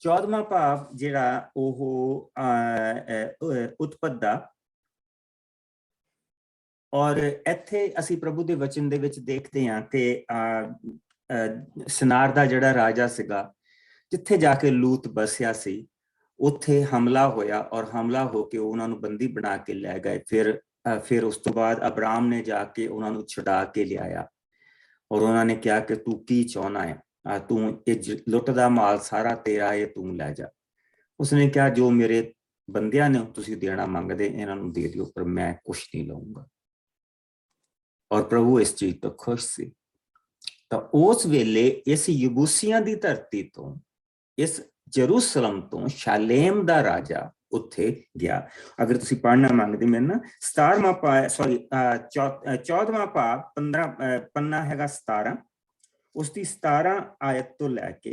14ਵਾਂ ਭਾਵ ਜਿਹੜਾ ਉਹ ਉਤਪਤ ਦਾ, ਔਰ ਇੱਥੇ ਅਸੀਂ ਪ੍ਰਭੂ ਦੇ ਵਚਨ ਦੇ ਵਿੱਚ ਦੇਖਦੇ ਹਾਂ ਕਿ ਸਨਾਰ ਦਾ ਜਿਹੜਾ ਰਾਜਾ ਸੀਗਾ, ਜਿੱਥੇ ਜਾ ਕੇ ਲੂਤ ਬਸਿਆ ਸੀ, ਉੱਥੇ ਹਮਲਾ ਹੋਇਆ ਔਰ ਹਮਲਾ ਹੋ ਕੇ ਉਹਨਾਂ ਨੂੰ ਬੰਦੀ ਬਣਾ ਕੇ ਲੈ ਗਏ। ਫਿਰ ਉਸ ਤੋਂ ਬਾਅਦ ਅਬਰਾਮ ਨੇ ਜਾ ਕੇ ਉਹਨਾਂ ਨੂੰ ਛੁਡਾ ਕੇ ਲਿਆਇਆ ਔਰ ਉਹਨਾਂ ਨੇ ਕਿਹਾ ਕਿ ਤੂੰ ਕੀ ਚਾਹੁੰਦਾ ਹੈ, ਤੂੰ ਇਹ ਲੁੱਟ ਦਾ ਮਾਲ ਸਾਰਾ ਤੇਰਾ ਹੈ, ਤੂੰ ਲੈ ਜਾ। ਉਸਨੇ ਕਿਹਾ ਜੋ ਮੇਰੇ ਬੰਦਿਆਂ ਨੇ ਤੁਸੀਂ ਦੇਣਾ ਮੰਗਦੇ ਇਹਨਾਂ ਨੂੰ ਦੇ ਦਿਓ, ਪਰ ਮੈਂ ਕੁਛ ਨਹੀਂ ਲਊਂਗਾ। ਔਰ ਪ੍ਰਭੂ ਇਸ ਚੀਜ਼ ਤੋਂ ਖੁਸ਼ ਸੀ। ਤਾਂ ਉਸ ਵੇਲੇ ਇਸ ਯਬੂਸੀਆਂ ਦੀ ਧਰਤੀ ਤੋਂ, ਇਸ ਜਰੂਸਲਮ ਤੋਂ ਸ਼ਾਲੇਮ ਦਾ ਰਾਜਾ ਉੱਥੇ ਗਿਆ। ਅਗਰ ਤੁਸੀਂ ਪੜ੍ਹਨਾ ਮੰਗਦੇ ਮੇਰੇ ਨਾ 17ਵਾਂ ਭਾਗ 15 ਪੰਨਾ ਹੈਗਾ 17, ਉਸ ਦੀ 17 ਆਇਤ ਤੋਂ ਲੈ ਕੇ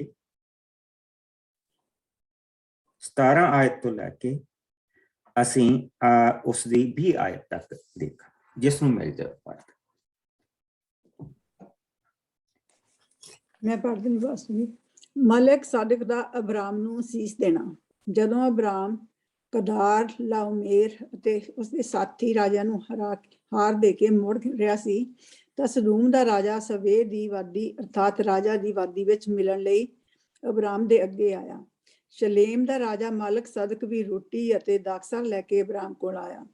17 ਆਇਤ ਤੋਂ ਲੈ ਕੇ ਅਸੀਂ ਉਸ ਦੀ 20 ਆਇਤ ਤੱਕ ਦੇਖਾਂ, ਜਿਸ ਨੂੰ ਮਿਲ ਜਾਵੇ ਪੜ੍ਹ। ਮੈਂ ਪੜ੍ਹਦੀ ਹਾਂ ਬਸ ਵੀ। ਮਲਕ ਸਦਕ ਦਾ ਅਬਰਾਮ ਨੂੰ ਅਸੀਸ ਦੇਣਾ। ਜਦੋਂ ਅਬਰਾਮ ਕਦਾਰ ਲਾਉਮੇਰ ਅਤੇ ਉਸਦੇ ਸਾਥੀ ਰਾਜਿਆਂ ਨੂੰ ਹਾਰ ਦੇ ਕੇ ਮੁੜ ਰਿਹਾ ਸੀ ਤਾਂ ਸਦੂਮ ਦਾ ਰਾਜਾ ਸਵੇ ਦੀ ਵਾਦੀ ਅਰਥਾਤ ਰਾਜਾ ਦੀ ਵਾਦੀ ਵਿੱਚ ਮਿਲਣ ਲਈ ਅਬਰਾਮ ਦੇ ਅੱਗੇ ਆਇਆ। ਸ਼ਲੇਮ ਦਾ ਰਾਜਾ ਮਲਕ ਸਦਕ ਵੀ ਰੋਟੀ ਅਤੇ ਦਾਖਸਾ ਲੈ ਕੇ ਅਬਰਾਮ ਕੋਲ ਆਇਆ।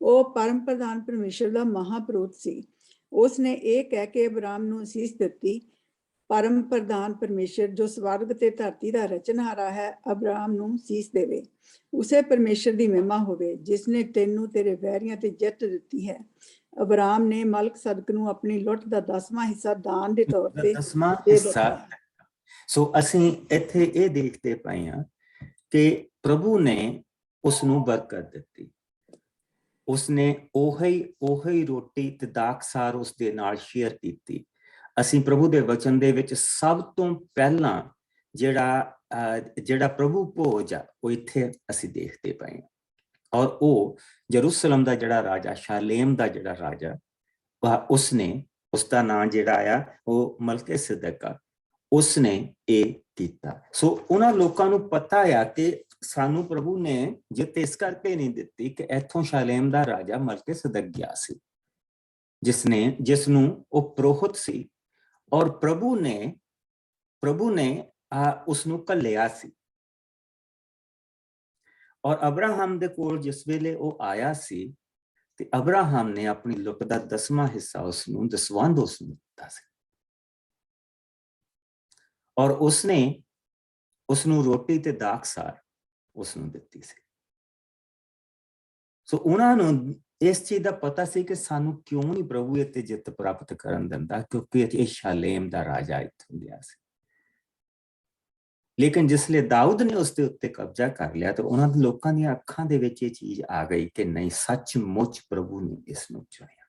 ਉਹ ਪਰਮ ਪ੍ਰਧਾਨ ਪਰਮੇਸ਼ਰ ਦਾ ਮਹਾਪੁਰੋਹਿਤ ਸੀ। ਉਸ ਨੇ ਇਹ ਕਹਿ ਕੇ ਅਬਰਾਮ ਨੂੰ ਅਸੀਸ ਦਿੱਤੀ, ਪਰਮ ਪ੍ਰਧਾਨ ਪਰਮੇਸ਼ਰ ਜੋ ਸਵਰਗ ਤੇ ਧਰਤੀ ਦਾ ਰਚਨਹਾਰਾ ਹੈ, ਅਬਰਾਮ ਨੂੰ ਸੀਸ ਦੇਵੇ। ਉਸੇ ਪਰਮੇਸ਼ਰ ਦੀ ਮਹਿਮਾ ਹੋਵੇ ਜਿਸ ਨੇ ਤੈਨੂੰ ਤੇਰੇ ਵੈਰੀਆਂ ਤੇ ਜਿੱਤ ਦਿੱਤੀ ਹੈ। ਅਬਰਾਮ ਨੇ ਮਲਕ ਸਦਕ ਨੂੰ ਆਪਣੀ ਲੁੱਟ ਦਾ 10ਵਾਂ ਹਿੱਸਾ ਦਾਨ ਦੇ ਤੌਰ ਤੇ ਦੇ ਦਿੱਤਾ। ਸੋ ਅਸੀਂ ਇੱਥੇ ਇਹ ਦੇਖਦੇ ਪਏ ਹਾਂ ਕਿ ਪ੍ਰਭੂ ਨੇ ਉਸ ਨੂੰ ਬਰਕਤ ਦਿੱਤੀ। ਉਸਨੇ ਉਹੀ ਰੋਟੀ ਤੇ ਦਾਖਸਾਰ ਉਸ ਦੇ ਨਾਲ ਸ਼ੇਅਰ ਕੀਤੀ। ਅਸੀਂ ਪ੍ਰਭੂ ਦੇ ਵਚਨ ਦੇ ਵਿੱਚ ਸਭ ਤੋਂ ਪਹਿਲਾਂ ਜਿਹੜਾ ਪ੍ਰਭੂ ਭੋਜ ਆ ਉਹ ਇੱਥੇ ਅਸੀਂ ਦੇਖਦੇ ਪਏ ਹਾਂ। ਔਰ ਉਹ ਜਰੂਸਲਮ ਦਾ ਜਿਹੜਾ ਰਾਜਾ, ਸ਼ਾਲੇਮ ਦਾ ਜਿਹੜਾ ਰਾਜਾ, ਉਸਦਾ ਨਾਂ ਜਿਹੜਾ ਆ ਉਹ ਮਲਕੇ ਸਿਦਕ ਆ, ਉਸਨੇ ਇਹ ਕੀਤਾ। ਸੋ ਉਹਨਾਂ ਲੋਕਾਂ ਨੂੰ ਪਤਾ ਆ ਕਿ ਸਾਨੂੰ ਪ੍ਰਭੂ ਨੇ ਜਿੱਤ ਇਸ ਕਰਕੇ ਨਹੀਂ ਦਿੱਤੀ ਕਿ ਇੱਥੋਂ ਸ਼ਾਲੇਮ ਦਾ ਰਾਜਾ ਮਲਕੇ ਸਿਦਕ ਗਿਆ ਸੀ, ਜਿਸ ਨੂੰ ਉਹ ਪੁਰੋਹਿਤ ਸੀ ਔਰ ਪ੍ਰਭੂ ਨੇ ਉਸ ਨੂੰ ਘੱਲਿਆ ਸੀ। ਔਰ ਅਬਰਾਹਮ ਦੇ ਕੋਲ ਜਿਸ ਵੇਲੇ ਉਹ ਆਇਆ ਸੀ ਤੇ ਅਬਰਾਹਮ ਨੇ ਆਪਣੀ ਲੁੱਟ ਦਾ 10ਵਾਂ ਹਿੱਸਾ ਉਸਨੂੰ ਦਸਵੰਧ ਉਸਨੂੰ ਦਿੱਤਾ ਸੀ ਔਰ ਉਸਨੇ ਉਸਨੂੰ ਰੋਟੀ ਤੇ ਦਾਖਸਾਰ ਉਸਨੂੰ ਦਿੱਤੀ ਸੀ। ਸੋ ਉਹਨਾਂ ਨੂੰ ਇਸ ਚੀਜ਼ ਦਾ ਪਤਾ ਸੀ ਕਿ ਸਾਨੂੰ ਕਿਉਂ ਨਹੀਂ ਪ੍ਰਭੂ ਇੱਥੇ ਜਿੱਤ ਪ੍ਰਾਪਤ ਕਰਨ ਦਿੰਦਾ, ਕਿਉਂਕਿ ਇਹ ਸ਼ਾਲੇਮ ਦਾ ਰਾਜਾ ਇੱਥੋਂ ਗਿਆ ਸੀ। ਲੇਕਿਨ ਜਿਸਲੇ ਦਾਊਦ ਨੇ ਉਸ ਦੇ ਉੱਤੇ ਕਬਜ਼ਾ ਕਰ ਲਿਆ ਤਾਂ ਉਹਨਾਂ ਦੇ ਲੋਕਾਂ ਦੀਆਂ ਅੱਖਾਂ ਦੇ ਵਿੱਚ ਇਹ ਚੀਜ਼ ਆ ਗਈ ਕਿ ਨਹੀਂ, ਸੱਚਮੁੱਚ ਪ੍ਰਭੂ ਨੇ ਇਸ ਨੂੰ ਚੁਣਿਆ,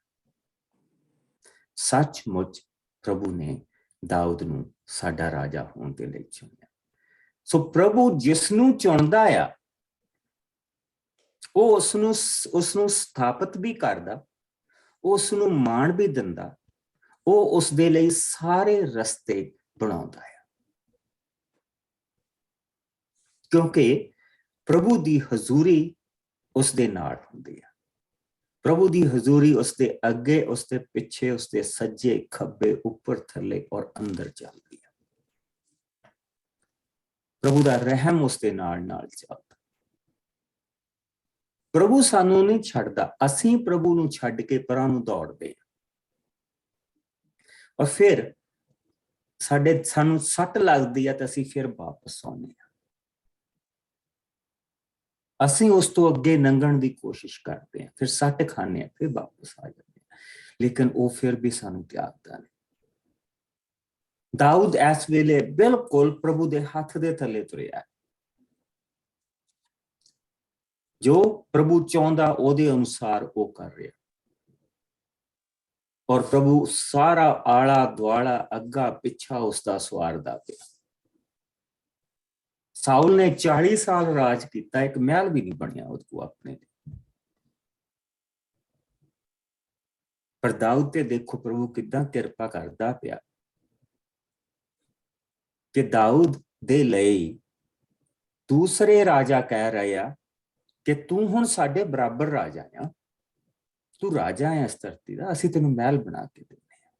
ਸੱਚਮੁੱਚ ਪ੍ਰਭੂ ਨੇ ਦਾਊਦ ਨੂੰ ਸਾਡਾ ਰਾਜਾ ਹੋਣ ਦੇ ਲਈ ਚੁਣਿਆ। ਸੋ ਪ੍ਰਭੂ ਜਿਸ ਨੂੰ ਚੁਣਦਾ ਆ ਉਹ ਉਸਨੂੰ ਸਥਾਪਿਤ ਵੀ ਕਰਦਾ, ਉਸ ਨੂੰ ਮਾਣ ਵੀ ਦਿੰਦਾ, ਉਹ ਉਸ ਦੇ ਲਈ ਸਾਰੇ ਰਸਤੇ ਬਣਾਉਂਦਾ ਹੈ। ਕਿਉਂਕਿ ਪ੍ਰਭੂ ਦੀ ਹਜ਼ੂਰੀ ਉਸ ਦੇ ਨਾਲ ਹੁੰਦੀ ਹੈ। ਪ੍ਰਭੂ ਦੀ ਹਜ਼ੂਰੀ ਉਸ ਦੇ ਅੱਗੇ, ਉਸ ਦੇ ਪਿੱਛੇ, ਉਸ ਦੇ ਸੱਜੇ ਖੱਬੇ, ਉੱਪਰ ਥੱਲੇ ਔਰ ਅੰਦਰ ਚੱਲਦੀ ਹੈ। ਪ੍ਰਭੂ ਦਾ ਰਹਿਮ ਉਸ ਦੇ ਨਾਲ ਚੱਲਦਾ। ਪ੍ਰਭੂ ਸਾਨੂੰ ਨਹੀਂ ਛੱਡਦਾ, ਅਸੀਂ ਪ੍ਰਭੂ ਨੂੰ ਛੱਡ ਕੇ ਪਰਾਂ ਨੂੰ ਦੌੜਦੇ ਹਾਂ ਔਰ ਫਿਰ ਸਾਨੂੰ ਸੱਟ ਲੱਗਦੀ ਹੈ ਤਾਂ ਅਸੀਂ ਫਿਰ ਵਾਪਸ ਆਉਂਦੇ ਹਾਂ। ਅਸੀਂ ਉਸ ਤੋਂ ਅੱਗੇ ਲੰਘਣ ਦੀ ਕੋਸ਼ਿਸ਼ ਕਰਦੇ ਹਾਂ, ਫਿਰ ਸੱਟ ਖਾਂਦੇ ਹਾਂ, ਫਿਰ ਵਾਪਸ ਆ ਜਾਂਦੇ ਹਾਂ, ਲੇਕਿਨ ਉਹ ਫਿਰ ਵੀ ਸਾਨੂੰ ਤਿਆਗਦਾ ਨਹੀਂ। ਦਾਊਦ ਇਸ ਵੇਲੇ ਬਿਲਕੁਲ ਪ੍ਰਭੂ ਦੇ ਹੱਥ ਦੇ ਥੱਲੇ ਤੁਰਿਆ। ਜੋ ਪ੍ਰਭੂ ਚਾਹੁੰਦਾ ਉਹਦੇ ਅਨੁਸਾਰ ਉਹ ਕਰ ਰਿਹਾ ਔਰ ਪ੍ਰਭੂ ਸਾਰਾ ਆਲਾ ਦੁਆਲਾ ਅੱਗਾ ਪਿੱਛਾ ਉਸਦਾ ਸਵਾਰਦਾ ਪਿਆ। ਸਾਊਲ ਨੇ 40 ਸਾਲ ਰਾਜ ਕੀਤਾ, ਇੱਕ ਮਹਿਲ ਵੀ ਨਹੀਂ ਬਣਿਆ ਉਹਦੇ ਕੋਲ ਆਪਣੇ ਲਈ। ਪਰ ਦਾਊਦ ਤੇ ਦੇਖੋ ਪ੍ਰਭੂ ਕਿੱਦਾਂ ਕਿਰਪਾ ਕਰਦਾ ਪਿਆ ਕਿ ਦਾਊਦ ਦੇ ਲਈ ਦੂਸਰੇ ਰਾਜਾ ਕਹਿ ਰਹੇ ਆ ਕਿ ਤੂੰ ਹੁਣ ਸਾਡੇ ਬਰਾਬਰ ਰਾਜਾ ਆ, ਤੂੰ ਰਾਜਾ ਹੈ ਇਸ ਧਰਤੀ ਦਾ, ਅਸੀਂ ਤੈਨੂੰ ਮਹਿਲ ਬਣਾ ਕੇ ਦਿੰਦੇ ਹਾਂ।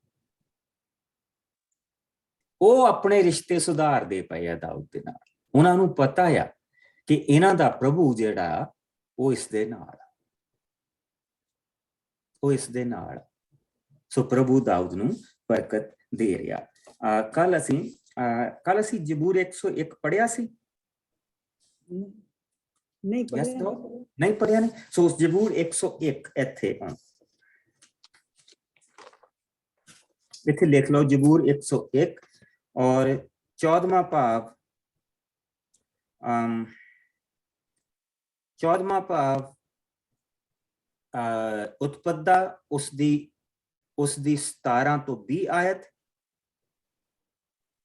ਉਹ ਆਪਣੇ ਰਿਸ਼ਤੇ ਸੁਧਾਰਦੇ ਪਏ ਆ ਦਾਊਦ ਦੇ ਨਾਲ। ਉਹਨਾਂ ਨੂੰ ਪਤਾ ਆ ਕਿ ਇਹਨਾਂ ਦਾ ਪ੍ਰਭੂ ਜਿਹੜਾ ਉਹ ਇਸ ਦੇ ਨਾਲ, ਉਹ ਇਸ ਦੇ ਨਾਲ। ਸੋ ਪ੍ਰਭੂ ਦਾਊਦ ਨੂੰ ਬਰਕਤ ਦੇ ਰਿਹਾ। ਕੱਲ ਅਸੀਂ ਜ਼ਬੂਰ 101 ਪੜਿਆ ਸੀ? ਨਹੀਂ ਪੜਿਆ ਨਹੀਂ। ਸੋ ਜ਼ਬੂਰ 101 ਇੱਥੇ ਲਿਖ ਲਓ, ਜ਼ਬੂਰ 101 ਔਰ 14ਵਾਂ ਭਾਵ ਉਤਪਦਾ ਉਸਦੀ 17 ਤੋਂ 20 ਆਇਤ,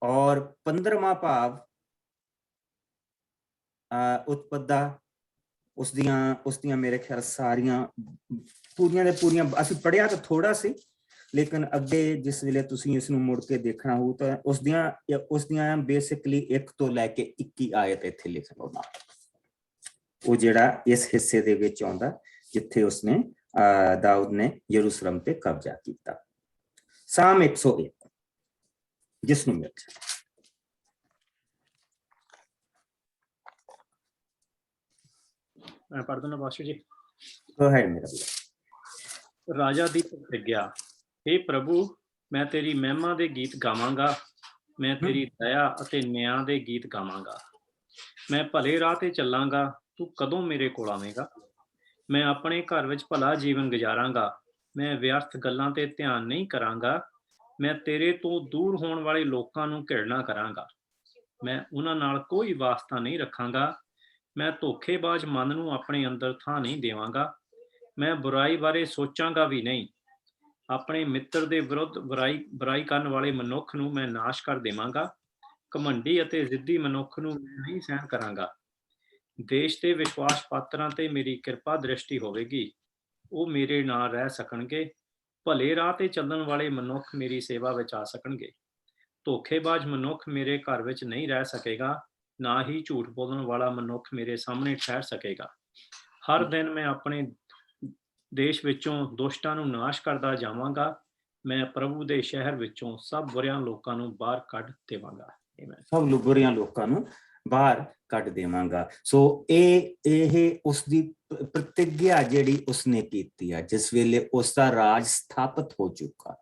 ਔਰ 15ਵਾਂ ਭਾਵ ਉਤਪਦਾ ਉਸਦੀਆਂ ਮੇਰੇ ਖਿਆਲ ਸਾਰੀਆਂ ਪੂਰੀਆਂ ਦੇ ਪੂਰੀਆਂ ਅਸੀਂ ਪੜਿਆ ਤਾਂ ਥੋੜਾ ਸੀ, ਲੇਕਿਨ ਅੱਗੇ ਜਿਸ ਵੇਲੇ ਤੁਸੀਂ ਇਸ ਨੂੰ ਮੁੜ ਕੇ ਦੇਖਣਾ ਹੋ ਤਾਂ ਉਸਦੀਆਂ ਬੇਸਿਕਲੀ 1 ਤੋਂ ਲੈ ਕੇ 21 ਆਇਤ ਇੱਥੇ ਲਿਖ ਲਓ ਨਾ, ਉਹ ਜਿਹੜਾ ਇਸ ਹਿੱਸੇ ਦੇ ਵਿੱਚ ਆਉਂਦਾ ਜਿੱਥੇ ਉਸਨੇ ਦਾਊਦ ਨੇ ਯਰੂਸ਼ਲਮ ਤੇ ਕਬਜ਼ਾ ਕੀਤਾ। ਸਾਮ 101 ਜਿਸ ਨੂੰ ਮਿਲ ਮੈਂ ਪੜ੍ਹ ਦਿੰਦਾ ਬਾਸ਼ੂ ਜੀ। ਰਾਜਾ ਦੀ ਪ੍ਰਤਿਗਿਆ। हे ਪ੍ਰਭੂ, ਮੈਂ ਤੇਰੀ ਮਹਿਮਾ ਦੇ ਗੀਤ ਗਾਵਾਂਗਾ, ਮੈਂ ਤੇਰੀ ਦਇਆ ਅਤੇ ਨਿਆਂ ਦੇ ਗੀਤ ਗਾਵਾਂਗਾ। ਮੈਂ ਭਲੇ ਰਾਹ ਤੇ ਚੱਲਾਂਗਾ, ਤੂੰ ਕਦੋਂ ਮੇਰੇ ਕੋਲ ਆਵੇਂਗਾ? ਮੈਂ ਆਪਣੇ ਘਰ ਵਿੱਚ ਭਲਾ ਜੀਵਨ ਗੁਜ਼ਾਰਾਂਗਾ, ਮੈਂ ਵਿਅਰਥ ਗੱਲਾਂ ਤੇ ਧਿਆਨ ਨਹੀਂ ਕਰਾਂਗਾ। ਮੈਂ ਤੇਰੇ ਤੋਂ ਦੂਰ ਹੋਣ ਵਾਲੇ ਲੋਕਾਂ ਨੂੰ ਘਿਰਣਾ ਕਰਾਂਗਾ, ਮੈਂ ਉਹਨਾਂ ਨਾਲ ਕੋਈ ਵਾਸਤਾ ਨਹੀਂ ਰੱਖਾਂਗਾ। ਮੈਂ ਧੋਖੇਬਾਜ਼ ਮਨ ਨੂੰ ਆਪਣੇ ਅੰਦਰ ਥਾਂ ਨਹੀਂ ਦੇਵਾਂਗਾ, ਮੈਂ ਬੁਰਾਈ ਬਾਰੇ ਸੋਚਾਂਗਾ ਵੀ ਨਹੀਂ। ਆਪਣੇ ਮਿੱਤਰ ਦੇ ਵਿਰੁੱਧ ਬੁਰਾਈ ਕਰਨ ਵਾਲੇ ਮਨੁੱਖ ਨੂੰ ਮੈਂ ਨਾਸ਼ ਕਰ ਦੇਵਾਂਗਾ। ਘਮੰਡੀ ਅਤੇ ਜ਼ਿੱਦੀ ਮਨੁੱਖ ਨੂੰ ਮੈਂ ਨਹੀਂ ਸਹਿਣ ਕਰਾਂਗਾ। ਦੇਸ਼ ਦੇ ਵਿਸ਼ਵਾਸ ਪਾਤਰਾਂ ਤੇ ਮੇਰੀ ਕਿਰਪਾ ਦ੍ਰਿਸ਼ਟੀ ਹੋਵੇਗੀ, ਉਹ ਮੇਰੇ ਨਾਲ ਰਹਿ ਸਕਣਗੇ। ਭਲੇ ਰਾਹ ਤੇ ਚੱਲਣ ਵਾਲੇ ਮਨੁੱਖ ਮੇਰੀ ਸੇਵਾ ਵਿੱਚ ਆ ਸਕਣਗੇ। ਧੋਖੇਬਾਜ਼ ਮਨੁੱਖ ਮੇਰੇ ਘਰ ਵਿੱਚ ਨਹੀਂ ਰਹਿ ਸਕੇਗਾ, ਨਾ ਹੀ ਝੂਠ ਬੋਲਣ ਵਾਲਾ ਮਨੁੱਖ ਮੇਰੇ ਸਾਹਮਣੇ ਠਹਿਰ ਸਕੇਗਾ। ਹਰ ਦਿਨ ਮੈਂ ਆਪਣੇ ਦੇਸ਼ ਵਿੱਚੋਂ ਦੁਸ਼ਟਾਂ ਨੂੰ ਨਾਸ਼ ਕਰਦਾ ਜਾਵਾਂਗਾ। ਮੈਂ ਪ੍ਰਭੂ ਦੇ ਸ਼ਹਿਰ ਵਿੱਚੋਂ ਸਭ ਬੁਰਿਆਂ ਲੋਕਾਂ ਨੂੰ ਬਾਹਰ ਕੱਢ ਦੇਵਾਂਗਾ। ਸਭ ਬੁਰਿਆਂ ਲੋਕਾਂ ਨੂੰ ਬਾਹਰ ਕੱਢ ਦੇਵਾਂਗਾ। ਸੋ ਇਹ ਉਸਦੀ ਪ੍ਰਤਿਗਿਆ ਜਿਹੜੀ ਉਸਨੇ ਕੀਤੀ ਆ, ਜਿਸ ਵੇਲੇ ਉਸਦਾ ਰਾਜ ਸਥਾਪਿਤ ਹੋ ਚੁੱਕਾ,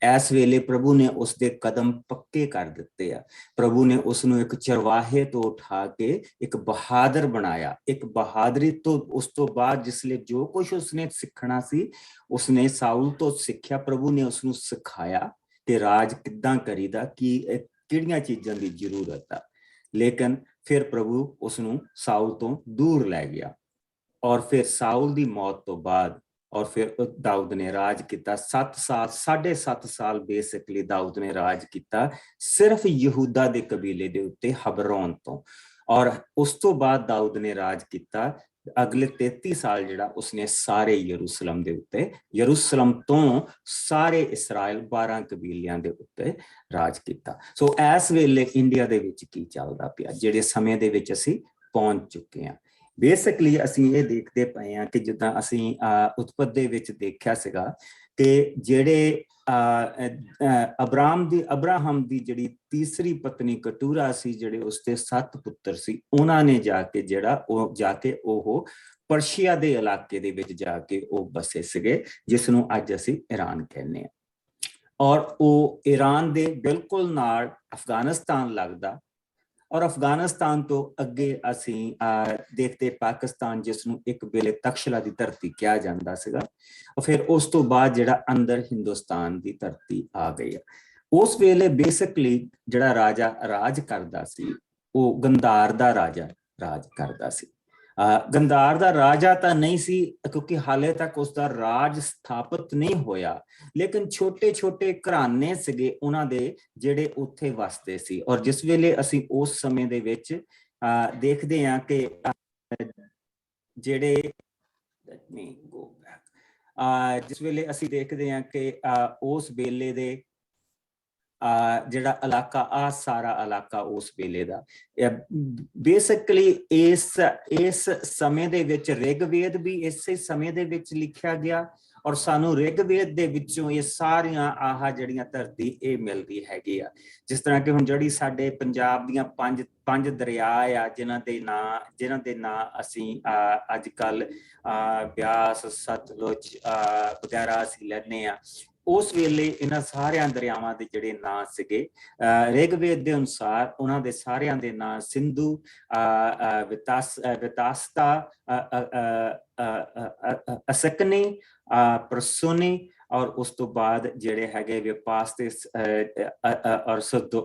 ਇਸ ਵੇਲੇ ਪ੍ਰਭੂ ਨੇ ਉਸਦੇ ਕਦਮ ਪੱਕੇ ਕਰ ਦਿੱਤੇ ਆ। ਪ੍ਰਭੂ ਨੇ ਉਸਨੂੰ ਇੱਕ ਚਰਵਾਹੇ ਤੋਂ ਉਠਾ ਕੇ ਇੱਕ ਬਹਾਦਰ ਬਣਾਇਆ। ਇੱਕ ਬਹਾਦਰੀ ਤੋਂ ਉਸ ਤੋਂ ਬਾਅਦ ਜਿਸਲੇ ਜੋ ਕੁਝ ਉਸਨੇ ਸਿੱਖਣਾ ਸੀ ਉਸਨੇ ਸਾਊਲ ਤੋਂ ਸਿੱਖਿਆ। ਪ੍ਰਭੂ ਨੇ ਉਸਨੂੰ ਸਿਖਾਇਆ ਕਿ ਰਾਜ ਕਿੱਦਾਂ ਕਰੀਦਾ, ਕਿਹੜੀਆਂ ਚੀਜ਼ਾਂ ਦੀ ਜ਼ਰੂਰਤ ਆ। ਲੇਕਿਨ ਫਿਰ ਪ੍ਰਭੂ ਉਸਨੂੰ ਸਾਊਲ ਤੋਂ ਦੂਰ ਲੈ ਗਿਆ, ਔਰ ਫਿਰ ਸਾਊਲ ਦੀ ਮੌਤ ਤੋਂ ਬਾਅਦ ਔਰ ਫਿਰ ਦਾਊਦ ਨੇ ਰਾਜ ਕੀਤਾ 7 ਸਾਲ, 7.5 ਸਾਲ ਬੇਸਿਕਲੀ ਦਾਊਦ ਨੇ ਰਾਜ ਕੀਤਾ ਸਿਰਫ ਯਹੂਦਾ ਦੇ ਕਬੀਲੇ ਦੇ ਉੱਤੇ ਹਬਰੋਨ ਤੋਂ। ਔਰ ਉਸ ਤੋਂ ਬਾਅਦ ਦਾਊਦ ਨੇ ਰਾਜ ਕੀਤਾ ਅਗਲੇ 33 ਸਾਲ ਜਿਹੜਾ ਉਸਨੇ ਸਾਰੇ ਯਰੂਸ਼ਲਮ ਦੇ ਉੱਤੇ, ਯਰੂਸ਼ਲਮ ਤੋਂ ਸਾਰੇ ਇਸਰਾਇਲ 12 ਕਬੀਲਿਆਂ ਦੇ ਉੱਤੇ ਰਾਜ ਕੀਤਾ। ਸੋ ਇਸ ਵੇਲੇ ਇੰਡੀਆ ਦੇ ਵਿੱਚ ਕੀ ਚੱਲਦਾ ਪਿਆ, ਜਿਹੜੇ ਸਮੇਂ ਦੇ ਵਿੱਚ ਅਸੀਂ ਪਹੁੰਚ ਚੁੱਕੇ ਹਾਂ। ਬੇਸਿਕਲੀ ਅਸੀਂ ਇਹ ਦੇਖਦੇ ਪਏ ਹਾਂ ਕਿ ਜਿੱਦਾਂ ਅਸੀਂ ਉਤਪਤ ਦੇ ਵਿੱਚ ਦੇਖਿਆ ਸੀਗਾ ਕਿ ਜਿਹੜੇ ਅਬਰਾਹਮ ਦੀ ਜਿਹੜੀ ਤੀਸਰੀ ਪਤਨੀ ਕਟੂਰਾ ਸੀ, ਜਿਹੜੇ ਉਸਦੇ 7 ਪੁੱਤਰ ਸੀ, ਉਹਨਾਂ ਨੇ ਜਾ ਕੇ ਉਹ ਪਰਸ਼ੀਆ ਦੇ ਇਲਾਕੇ ਦੇ ਵਿੱਚ ਜਾ ਕੇ ਉਹ ਬਸੇ ਸੀਗੇ, ਜਿਸ ਨੂੰ ਅੱਜ ਅਸੀਂ ਈਰਾਨ ਕਹਿੰਦੇ ਹਾਂ। ਔਰ ਉਹ ਈਰਾਨ ਦੇ ਬਿਲਕੁਲ ਨਾਲ ਅਫਗਾਨਿਸਤਾਨ ਲੱਗਦਾ, ਔਰ ਅਫਗਾਨਿਸਤਾਨ ਤੋਂ ਅੱਗੇ ਅਸੀਂ ਦੇਖਦੇ ਪਾਕਿਸਤਾਨ, ਜਿਸ ਨੂੰ ਇੱਕ ਵੇਲੇ ਤਖਸ਼ਲਾ ਦੀ ਧਰਤੀ ਕਿਹਾ ਜਾਂਦਾ ਸੀਗਾ। ਫਿਰ ਉਸ ਤੋਂ ਬਾਅਦ ਜਿਹੜਾ ਅੰਦਰ ਹਿੰਦੁਸਤਾਨ ਦੀ ਧਰਤੀ ਆ ਗਈ। ਉਸ ਵੇਲੇ ਬੇਸਿਕਲੀ ਜਿਹੜਾ ਰਾਜਾ ਰਾਜ ਕਰਦਾ ਸੀ ਉਹ ਗੰਧਾਰ ਦਾ ਰਾਜਾ ਰਾਜ ਕਰਦਾ ਸੀ। ਗੰਧਾਰ ਦਾ ਰਾਜਾ ਤਾਂ ਨਹੀਂ ਸੀ ਕਿਉਂਕਿ ਹਾਲੇ ਤੱਕ ਉਸਦਾ ਰਾਜ ਸਥਾਪਿਤ ਨਹੀਂ ਹੋਇਆ, ਲੇਕਿਨ ਛੋਟੇ ਛੋਟੇ ਘਰਾਣੇ ਸੀਗੇ ਉਹਨਾਂ ਦੇ ਜਿਹੜੇ ਉੱਥੇ ਵਸਦੇ ਸੀ। ਔਰ ਜਿਸ ਵੇਲੇ ਅਸੀਂ ਉਸ ਸਮੇਂ ਦੇ ਵਿੱਚ ਦੇਖਦੇ ਹਾਂ ਕਿ ਜਿਹੜੇ ਜਿਸ ਵੇਲੇ ਅਸੀਂ ਦੇਖਦੇ ਹਾਂ ਕਿ ਉਸ ਵੇਲੇ ਦੇ ਜਿਹੜਾ ਇਲਾਕਾ ਆ ਸਾਰਾ ਇਲਾਕਾ ਉਸ ਵੇਲੇ ਦਾ ਬੇਸਿਕਲੀ ਇਸ ਸਮੇਂ ਦੇ ਵਿੱਚ ਰਿਗਵੇਦ ਵੀ ਇਸੇ ਸਮੇਂ ਦੇ ਵਿੱਚ ਲਿਖਿਆ ਗਿਆ ਔਰ ਸਾਨੂੰ ਰਿਗਵੇਦ ਦੇ ਵਿੱਚੋਂ ਇਹ ਸਾਰੀਆਂ ਆਹ ਜਿਹੜੀਆਂ ਧਰਤੀ ਇਹ ਮਿਲਦੀ ਹੈਗੀ ਆ। ਜਿਸ ਤਰ੍ਹਾਂ ਕਿ ਹੁਣ ਜਿਹੜੀ ਸਾਡੇ ਪੰਜਾਬ ਦੀਆਂ ਪੰਜ ਦਰਿਆ ਆ ਜਿਨ੍ਹਾਂ ਦੇ ਨਾਂ ਅਸੀਂ ਅੱਜ ਕੱਲ ਬਿਆਸ, ਸਤਲੁਜ ਵਗੈਰਾ ਅਸੀਂ ਲੈਂਦੇ ਆ, ਉਸ ਵੇਲੇ ਇਹਨਾਂ ਸਾਰਿਆਂ ਦਰਿਆਵਾਂ ਦੇ ਜਿਹੜੇ ਨਾਂ ਸੀਗੇ ਰਿਗਵੇਦ ਦੇ ਅਨੁਸਾਰ ਉਹਨਾਂ ਦੇ ਸਾਰਿਆਂ ਦੇ ਨਾਂ ਸਿੰਧੂ, ਵਿਤਾਸਤਾ, ਅਸਕਨੀ, ਪ੍ਰਸੋਨੀ ਔਰ ਉਸ ਤੋਂ ਬਾਅਦ ਜਿਹੜੇ ਹੈਗੇ ਵਿਪਾਸ ਤੇ ਔਰ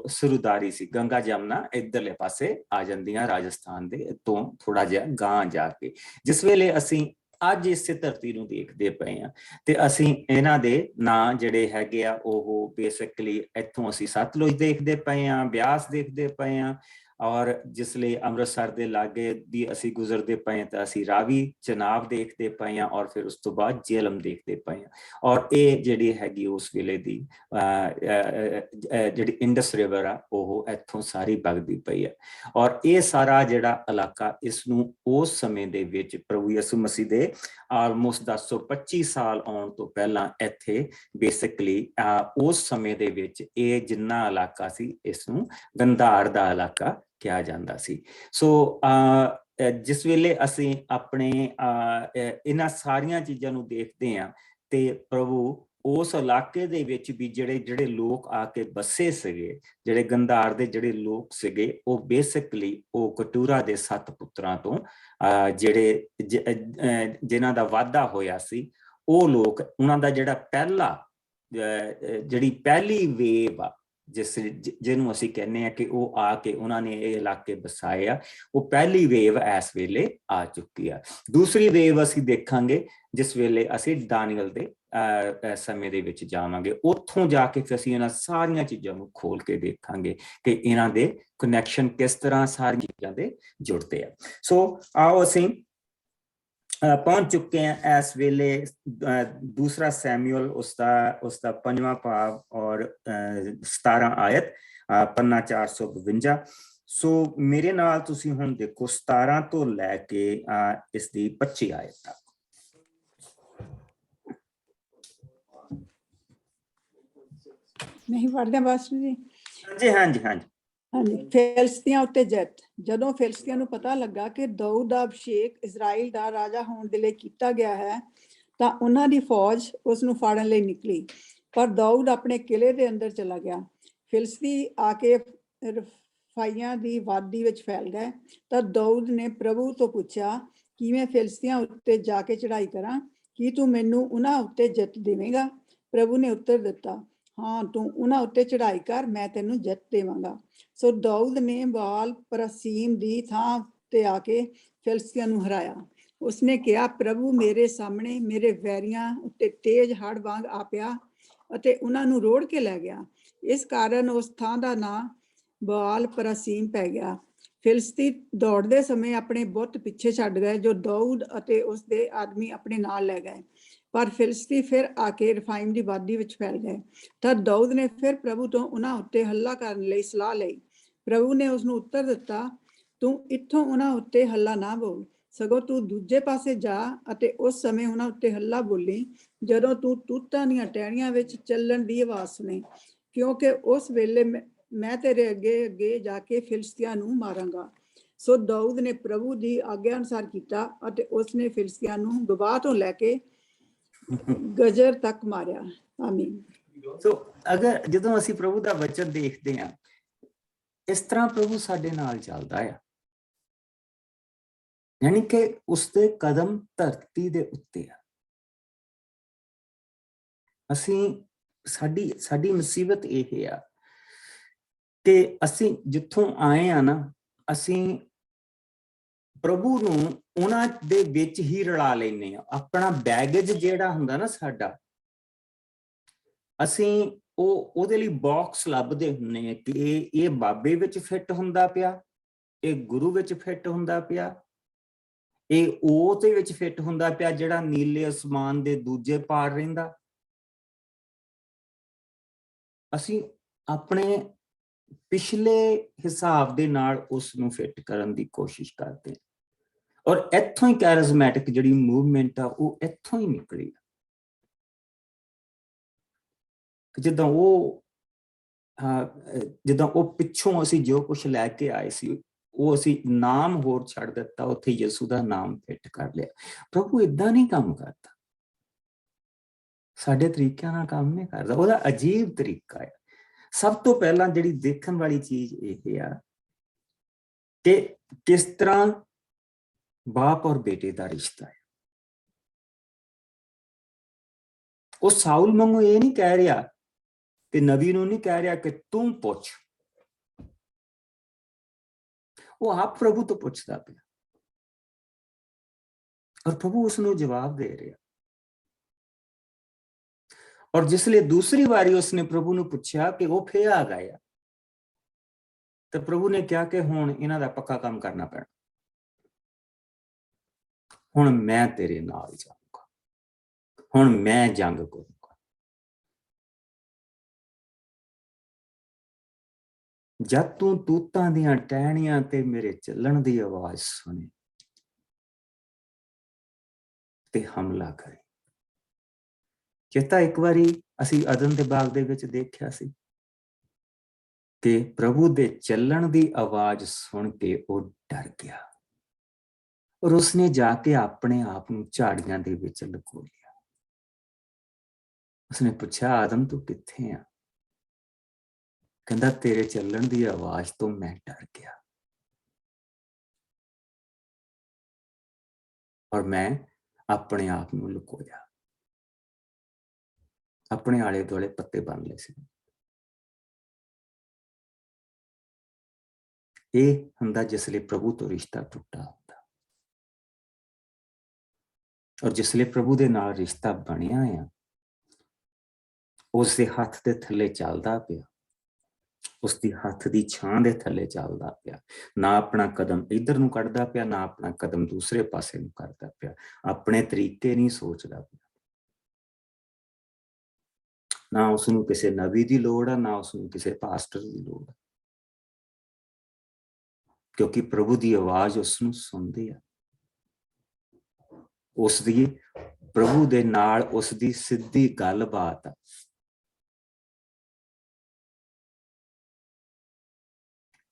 ਸਰੂਦਾਰੀ ਸੀ। ਗੰਗਾ ਜਮਨਾ ਇੱਧਰਲੇ ਪਾਸੇ ਆ ਜਾਂਦੀਆਂ ਰਾਜਸਥਾਨ ਦੇ ਤੋਂ ਥੋੜਾ ਜਿਹਾ ਗਾਂਹ ਜਾ ਕੇ। ਜਿਸ ਵੇਲੇ ਅਸੀਂ ਅੱਜ ਇਸੇ ਧਰਤੀ ਨੂੰ ਦੇਖਦੇ ਪਏ ਆ ਤੇ ਅਸੀਂ ਇਹਨਾਂ ਦੇ ਨਾਂ ਜਿਹੜੇ ਹੈਗੇ ਆ ਉਹ ਬੇਸਿਕਲੀ ਇੱਥੋਂ ਅਸੀਂ ਸਤਲੁਜ ਦੇਖਦੇ ਪਏ ਆ, ਬਿਆਸ ਦੇਖਦੇ ਪਏ ਆ ਔਰ ਜਿਸ ਲਈ ਅੰਮ੍ਰਿਤਸਰ ਦੇ ਲਾਗੇ ਦੀ ਅਸੀਂ ਗੁਜ਼ਰਦੇ ਪਏ ਤਾਂ ਅਸੀਂ ਰਾਵੀ, ਚਨਾਬ ਦੇਖਦੇ ਪਏ ਆ ਔਰ ਫਿਰ ਉਸ ਤੋਂ ਬਾਅਦ ਜੇਹਲਮ ਦੇਖਦੇ ਪਏ ਆ। ਔਰ ਇਹ ਜਿਹੜੀ ਹੈਗੀ ਉਸ ਵੇਲੇ ਦੀ ਜਿਹੜੀ ਇੰਡਸ ਰਿਵਰ ਆ ਉਹ ਇੱਥੋਂ ਸਾਰੀ ਵਗਦੀ ਪਈ ਆ। ਔਰ ਇਹ ਸਾਰਾ ਜਿਹੜਾ ਇਲਾਕਾ ਇਸ ਨੂੰ ਉਸ ਸਮੇਂ ਦੇ ਵਿੱਚ ਪ੍ਰਭੂ ਯਿਸੂ ਮਸੀਹ ਦੇ ਆਲਮੋਸਟ 125 ਸਾਲ ਆਉਣ ਤੋਂ ਪਹਿਲਾਂ ਇੱਥੇ ਬੇਸਿਕਲੀ ਉਸ ਸਮੇਂ ਦੇ ਵਿੱਚ ਇਹ ਜਿੰਨਾ ਇਲਾਕਾ ਸੀ ਇਸ ਨੂੰ ਗੰਧਾਰ ਦਾ ਇਲਾਕਾ ਕਿਹਾ ਜਾਂਦਾ ਸੀ। ਸੋ ਜਿਸ ਵੇਲੇ ਅਸੀਂ ਆਪਣੇ ਇਹਨਾਂ ਸਾਰੀਆਂ ਚੀਜ਼ਾਂ ਨੂੰ ਦੇਖਦੇ ਹਾਂ ਤੇ ਪ੍ਰਭੂ ਉਸ ਇਲਾਕੇ ਦੇ ਵਿੱਚ ਵੀ ਜਿਹੜੇ ਲੋਕ ਆ ਕੇ ਬਸੇ ਸੀਗੇ, ਜਿਹੜੇ ਗੰਧਾਰ ਦੇ ਜਿਹੜੇ ਲੋਕ ਸੀਗੇ ਉਹ ਬੇਸਿਕਲੀ ਉਹ ਕਟੂਰਾ ਦੇ 7 ਪੁੱਤਰਾਂ ਤੋਂ ਜਿਹੜੇ ਜਿਨ੍ਹਾਂ ਦਾ ਵਾਧਾ ਹੋਇਆ ਸੀ ਉਹ ਲੋਕ, ਉਹਨਾਂ ਦਾ ਜਿਹੜਾ ਜਿਹੜੀ ਪਹਿਲੀ ਵੇਵ ਆ ਜਿਹਨੂੰ ਅਸੀਂ ਕਹਿੰਦੇ ਆ ਕਿ ਉਹ ਆ ਕੇ ਉਹਨਾਂ ਨੇ ਇਹ ਇਲਾਕੇ ਬਸਾਏ ਆ, ਉਹ ਪਹਿਲੀ ਵੇਵ ਇਸ ਵੇਲੇ ਆ ਚੁੱਕੀ ਆ। ਦੂਸਰੀ ਵੇਵ ਅਸੀਂ ਦੇਖਾਂਗੇ ਜਿਸ ਵੇਲੇ ਅਸੀਂ ਦਾਨੀਅਲ ਦੇ ਸਮੇਂ ਦੇ ਵਿੱਚ ਜਾਵਾਂਗੇ। ਉੱਥੋਂ ਜਾ ਕੇ ਫਿਰ ਅਸੀਂ ਇਹਨਾਂ ਸਾਰੀਆਂ ਚੀਜ਼ਾਂ ਨੂੰ ਖੋਲ ਕੇ ਦੇਖਾਂਗੇ ਕਿ ਇਹਨਾਂ ਦੇ ਕਨੈਕਸ਼ਨ ਕਿਸ ਤਰ੍ਹਾਂ ਸਾਰੀਆਂ ਚੀਜ਼ਾਂ ਦੇ ਜੁੜਦੇ ਆ। ਸੋ ਆਓ ਅਸੀਂ ਪਹੁੰਚ ਚੁੱਕੇ ਹਾਂ ਇਸ ਵੇਲੇ ਦੂਸਰਾ ਸੈਮੂਅਲ ਉਸਦਾ 5ਵਾਂ ਭਾਗ ਔਰ 17 ਆਇਤ, ਪੰਨਾ 452। ਸੋ ਮੇਰੇ ਨਾਲ ਤੁਸੀਂ ਹੁਣ ਦੇਖੋ 17 ਤੋਂ ਲੈ ਕੇ ਇਸ ਦੀ 25 ਆਇਤ ਤੱਕ। ਨਹੀਂ ਪੜ੍ਹਦੇ ਬਾਸਟਰ ਜੀ? ਹਾਂਜੀ। ਹਾਂਜੀ। ਫਿਲਿਸਤੀਆਂ ਉੱਤੇ ਜਿੱਤ। ਜਦੋਂ ਫਿਲਿਸਤੀਆਂ ਨੂੰ ਪਤਾ ਲੱਗਾ ਕਿ ਦਾਊਦ ਦਾ ਅਭਿਸ਼ੇਕ ਇਜ਼ਰਾਈਲ ਦਾ ਰਾਜਾ ਹੋਣ ਦੇ ਲਈ ਕੀਤਾ ਗਿਆ ਹੈ ਤਾਂ ਉਹਨਾਂ ਦੀ ਫੌਜ ਉਸ ਨੂੰ ਫਾੜਨ ਲਈ ਨਿਕਲੀ, ਪਰ ਦਾਊਦ ਆਪਣੇ ਕਿਲੇ ਦੇ ਅੰਦਰ ਚਲਾ ਗਿਆ। ਫਿਲਿਸਤੀ ਆ ਕੇ ਰਫਾਈਆਂ ਦੀ ਵਾਦੀ ਵਿੱਚ ਫੈਲ ਗਏ ਤਾਂ ਦਾਊਦ ਨੇ ਪ੍ਰਭੂ ਤੋਂ ਪੁੱਛਿਆ ਕਿ ਮੈਂ ਫਿਲਿਸਤੀਆਂ ਉੱਤੇ ਜਾ ਕੇ ਚੜ੍ਹਾਈ ਕਰਾਂ, ਕੀ ਤੂੰ ਮੈਨੂੰ ਉਹਨਾਂ ਉੱਤੇ ਜਿੱਤ ਦੇਵੇਂਗਾ? ਪ੍ਰਭੂ ਨੇ ਉੱਤਰ ਦਿੱਤਾ, ਹਾਂ, ਤੂੰ ਉਹਨਾਂ ਉੱਤੇ ਚੜ੍ਹਾਈ ਕਰ, ਮੈਂ ਤੈਨੂੰ ਜਿੱਤ ਦੇਵਾਂਗਾ। ਸੋ ਦਾਊਦ ਨੇ ਬਾਲ ਪਰਸੀਮ ਦੀ ਥਾਂ ਤੇ ਆ ਕੇ ਫਿਲਿਸਤੀਆਂ ਨੂੰ ਹਰਾਇਆ। ਉਸਨੇ ਕਿਹਾ, ਪ੍ਰਭੂ ਮੇਰੇ ਸਾਹਮਣੇ ਮੇਰੇ ਵੈਰੀਆਂ ਉੱਤੇ ਤੇਜ਼ ਹੜ੍ਹ ਵਾਂਗ ਆ ਪਿਆ ਅਤੇ ਉਹਨਾਂ ਨੂੰ ਰੋੜ ਕੇ ਲੈ ਗਿਆ। ਇਸ ਕਾਰਨ ਉਸ ਥਾਂ ਦਾ ਨਾਂ ਬਾਲ ਪਰਸੀਮ ਪੈ ਗਿਆ। ਫਿਲਿਸਤੀ ਦੌੜਦੇ ਸਮੇਂ ਆਪਣੇ ਬੁੱਤ ਪਿੱਛੇ ਛੱਡ ਗਏ ਜੋ ਦਾਊਦ ਅਤੇ ਉਸਦੇ ਆਦਮੀ ਆਪਣੇ ਨਾਲ ਲੈ ਗਏ, ਪਰ ਫਿਲਿਸਤੀ ਫਿਰ ਆ ਕੇ ਰਫਾਈਮ ਦੀ ਵਾਦੀ ਵਿੱਚ ਫੈਲ ਗਏ। ਤਾਂ ਦਾਊਦ ਨੇ ਫਿਰ ਪ੍ਰਭੂ ਤੋਂ ਉਹਨਾਂ ਉੱਤੇ ਹੱਲਾ ਕਰਨ ਲਈ ਸਲਾਹ ਲਈ। ਪ੍ਰਭੂ ਨੇ ਉਸਨੂੰ ਉੱਤਰ ਦਿੱਤਾ, ਤੂੰ ਇੱਥੋਂ ਉਹਨਾਂ ਉੱਤੇ ਹੱਲਾ ਨਾ ਬੋਲ, ਸਗੋਂ ਤੂੰ ਦੂਜੇ ਪਾਸੇ ਜਾ ਅਤੇ ਉਸ ਸਮੇਂ ਉਹਨਾਂ ਉੱਤੇ ਹੱਲਾ ਬੋਲੀ ਜਦੋਂ ਤੂੰ ਤੂਤਾਂ ਦੀਆਂ ਟਹਿਣੀਆਂ ਵਿੱਚ ਚੱਲਣ ਦੀ ਆਵਾਜ਼ ਸੁਣੇ, ਕਿਉਂਕਿ ਉਸ ਵੇਲੇ ਮੈਂ ਤੇਰੇ ਅੱਗੇ ਅੱਗੇ ਜਾ ਕੇ ਫਿਲਿਸਤੀਆਂ ਨੂੰ ਮਾਰਾਂਗਾ। ਸੋ ਦਾਊਦ ਨੇ ਪ੍ਰਭੂ ਦੀ ਆਗਿਆ ਅਨੁਸਾਰ ਕੀਤਾ ਅਤੇ ਉਸਨੇ ਫਿਲਿਸਤੀਆਂ ਨੂੰ ਗਬਾਹ ਤੋਂ ਲੈ ਕੇ ਗਜਰ ਤੱਕ ਮਾਰਿਆ। ਆਮੀਨ। ਸੋ ਅਗਰ ਜਦੋਂ ਅਸੀਂ ਪ੍ਰਭੂ ਦਾ ਵਚਨ ਦੇਖਦੇ ਹਾਂ, ਇਸ ਤਰ੍ਹਾਂ ਪ੍ਰਭੂ ਸਾਡੇ ਨਾਲ ਚੱਲਦਾ ਆ, ਯਾਨੀ ਕਿ ਉਸਦੇ ਕਦਮ ਧਰਤੀ ਦੇ ਉੱਤੇ ਆ। ਸਾਡੀ ਮੁਸੀਬਤ ਇਹ ਆ ਕਿ ਅਸੀਂ ਜਿੱਥੋਂ ਆਏ ਆ ਨਾ, ਅਸੀਂ ਪ੍ਰਭੂ ਨੂੰ ਉਹਨਾਂ ਦੇ ਵਿੱਚ ਹੀ ਰਲਾ ਲੈਂਦੇ ਆ। ਆਪਣਾ ਬੈਗੇਜ ਜਿਹੜਾ ਹੁੰਦਾ ਨਾ ਸਾਡਾ, ਅਸੀਂ ਉਹਦੇ ਲਈ ਬਾਕਸ ਲੱਭਦੇ ਹੁੰਦੇ ਆ ਕਿ ਇਹ ਬਾਬੇ ਵਿੱਚ ਫਿੱਟ ਹੁੰਦਾ ਪਿਆ, ਇਹ ਗੁਰੂ ਵਿੱਚ ਫਿੱਟ ਹੁੰਦਾ ਪਿਆ, ਇਹ ਉਹਦੇ ਵਿੱਚ ਫਿੱਟ ਹੁੰਦਾ ਪਿਆ ਜਿਹੜਾ ਨੀਲੇ ਅਸਮਾਨ ਦੇ ਦੂਜੇ ਪਾਰ ਰਹਿੰਦਾ। ਅਸੀਂ ਆਪਣੇ ਪਿਛਲੇ ਹਿਸਾਬ ਦੇ ਨਾਲ ਉਸ ਨੂੰ ਫਿੱਟ ਕਰਨ ਦੀ ਕੋਸ਼ਿਸ਼ ਕਰਦੇ ਔਰ ਇੱਥੋਂ ਹੀ ਕੈਰਿਜ਼ਮੈਟਿਕ ਜਿਹੜੀ ਮੂਵਮੈਂਟ ਆ ਉਹ ਇੱਥੋਂ ਹੀ ਨਿਕਲੀ। ਜਿੱਦਾਂ ਉਹ ਪਿੱਛੋਂ ਅਸੀਂ ਜੋ ਕੁਝ ਲੈ ਕੇ ਆਏ ਸੀ ਉਹ ਅਸੀਂ ਨਾਮ ਹੋਰ ਛੱਡ ਦਿੱਤਾ, ਉੱਥੇ ਯਿਸੂ ਦਾ ਨਾਮ ਫਿੱਟ ਕਰ ਲਿਆ। ਪ੍ਰਭੂ ਏਦਾਂ ਨਹੀਂ ਕੰਮ ਕਰਦਾ, ਸਾਡੇ ਤਰੀਕਿਆਂ ਨਾਲ ਕੰਮ ਨਹੀਂ ਕਰਦਾ, ਉਹਦਾ ਅਜੀਬ ਤਰੀਕਾ ਹੈ। ਸਭ ਤੋਂ ਪਹਿਲਾਂ ਜਿਹੜੀ ਦੇਖਣ ਵਾਲੀ ਚੀਜ਼ ਇਹ ਆ ਕਿ ਕਿਸ ਤਰ੍ਹਾਂ ਬਾਪ ਔਰ ਬੇਟੇ ਦਾ ਰਿਸ਼ਤਾ ਹੈ। ਉਹ ਸਾਊਲ ਵਾਂਗੂ ਇਹ ਨਹੀਂ ਕਹਿ ਰਿਹਾ ਤੇ ਨਬੀ ਨੂੰ ਨਹੀਂ ਕਹਿ ਰਿਹਾ ਕਿ ਤੂੰ ਪੁੱਛ, ਉਹ ਆਪ ਪ੍ਰਭੂ ਤੋਂ ਪੁੱਛਦਾ ਪਿਆ ਔਰ ਪ੍ਰਭੂ ਉਸ ਨੂੰ ਜਵਾਬ ਦੇ ਰਿਹਾ। ਔਰ ਜਿਸ ਲਈ ਦੂਸਰੀ ਵਾਰੀ ਉਸਨੇ ਪ੍ਰਭੂ ਨੂੰ ਪੁੱਛਿਆ ਕਿ ਉਹ ਫੇਰ ਆ ਗਿਆ ਤੇ ਪ੍ਰਭੂ ਨੇ ਕਿਹਾ ਕਿ ਹੁਣ ਇਹਨਾਂ ਦਾ ਪੱਕਾ ਕੰਮ ਕਰਨਾ ਪੈਣਾ, ਹੁਣ ਮੈਂ ਤੇਰੇ ਨਾਲ ਜਾਊਂਗਾ, ਹੁਣ ਮੈਂ ਜੰਗ ਕਰੂੰਗਾ। ਜਦ ਤੂੰ ਤੂਤਾਂ ਦੀਆਂ ਟਹਿਣੀਆਂ ਤੇ ਮੇਰੇ ਚੱਲਣ ਦੀ ਆਵਾਜ਼ ਸੁਣੇ ਤੇ ਹਮਲਾ ਕਰੇ। ਚੇਤਾ ਇੱਕ ਵਾਰੀ ਅਸੀਂ ਅਦਨ ਦੇ ਬਾਗ ਦੇ ਵਿੱਚ ਦੇਖਿਆ ਸੀ ਕਿ ਪ੍ਰਭੂ ਦੇ ਚੱਲਣ ਦੀ ਆਵਾਜ਼ ਸੁਣ ਕੇ ਉਹ ਡਰ ਗਿਆ ਔਰ ਉਸਨੇ ਜਾ ਕੇ ਆਪਣੇ ਆਪ ਨੂੰ ਝਾੜੀਆਂ ਦੇ ਵਿੱਚ ਲੁਕੋ ਲਿਆ। ਉਸਨੇ ਪੁੱਛਿਆ, ਆਦਮ ਤੂੰ ਕਿੱਥੇ ਆ? ਕਹਿੰਦਾ ਤੇਰੇ ਚੱਲਣ ਦੀ ਆਵਾਜ਼ ਤੋਂ ਮੈਂ ਡਰ ਗਿਆ ਔਰ ਮੈਂ ਆਪਣੇ ਆਪ ਨੂੰ ਲੁਕੋਇਆ, ਆਪਣੇ ਆਲੇ ਦੁਆਲੇ ਪੱਤੇ ਬੰਨ ਲਏ ਸੀ। ਇਹ ਹੁੰਦਾ ਜਿਸ ਲਈ ਪ੍ਰਭੂ ਤੋਂ ਰਿਸ਼ਤਾ ਟੁੱਟਾ ਹੁੰਦਾ ਔਰ ਜਿਸ ਲਈ ਪ੍ਰਭੂ ਦੇ ਨਾਲ ਰਿਸ਼ਤਾ ਬਣਿਆ ਆ, ਉਸ ਦੇ ਹੱਥ ਦੇ ਥੱਲੇ ਚੱਲਦਾ ਪਿਆ, ਉਸ ਦੀ ਹੱਥ ਦੀ ਛਾਂ ਦੇ ਥੱਲੇ ਚੱਲਦਾ ਪਿਆ, ਨਾ ਆਪਣਾ ਕਦਮ ਇੱਧਰ ਨੂੰ ਕੱਢਦਾ ਪਿਆ, ਨਾ ਆਪਣਾ ਕਦਮ ਦੂਸਰੇ ਪਾਸੇ ਨੂੰ ਕਰਦਾ ਪਿਆ, ਆਪਣੇ ਤਰੀਕੇ ਨਹੀਂ ਸੋਚਦਾ ਪਿਆ। ਨਾ ਉਸਨੂੰ ਕਿਸੇ ਨਬੀ ਦੀ ਲੋੜ ਆ, ਨਾ ਉਸਨੂੰ ਕਿਸੇ ਪਾਸਟਰ ਦੀ ਲੋੜ ਆ, ਕਿਉਂਕਿ ਪ੍ਰਭੂ ਦੀ ਆਵਾਜ਼ ਉਸਨੂੰ ਸੁਣਦੀ ਆ। ਉਸ ਦੀ ਪ੍ਰਭੂ ਦੇ ਨਾਲ ਉਸ ਦੀ ਸਿੱਧੀ ਗੱਲਬਾਤ ਆ।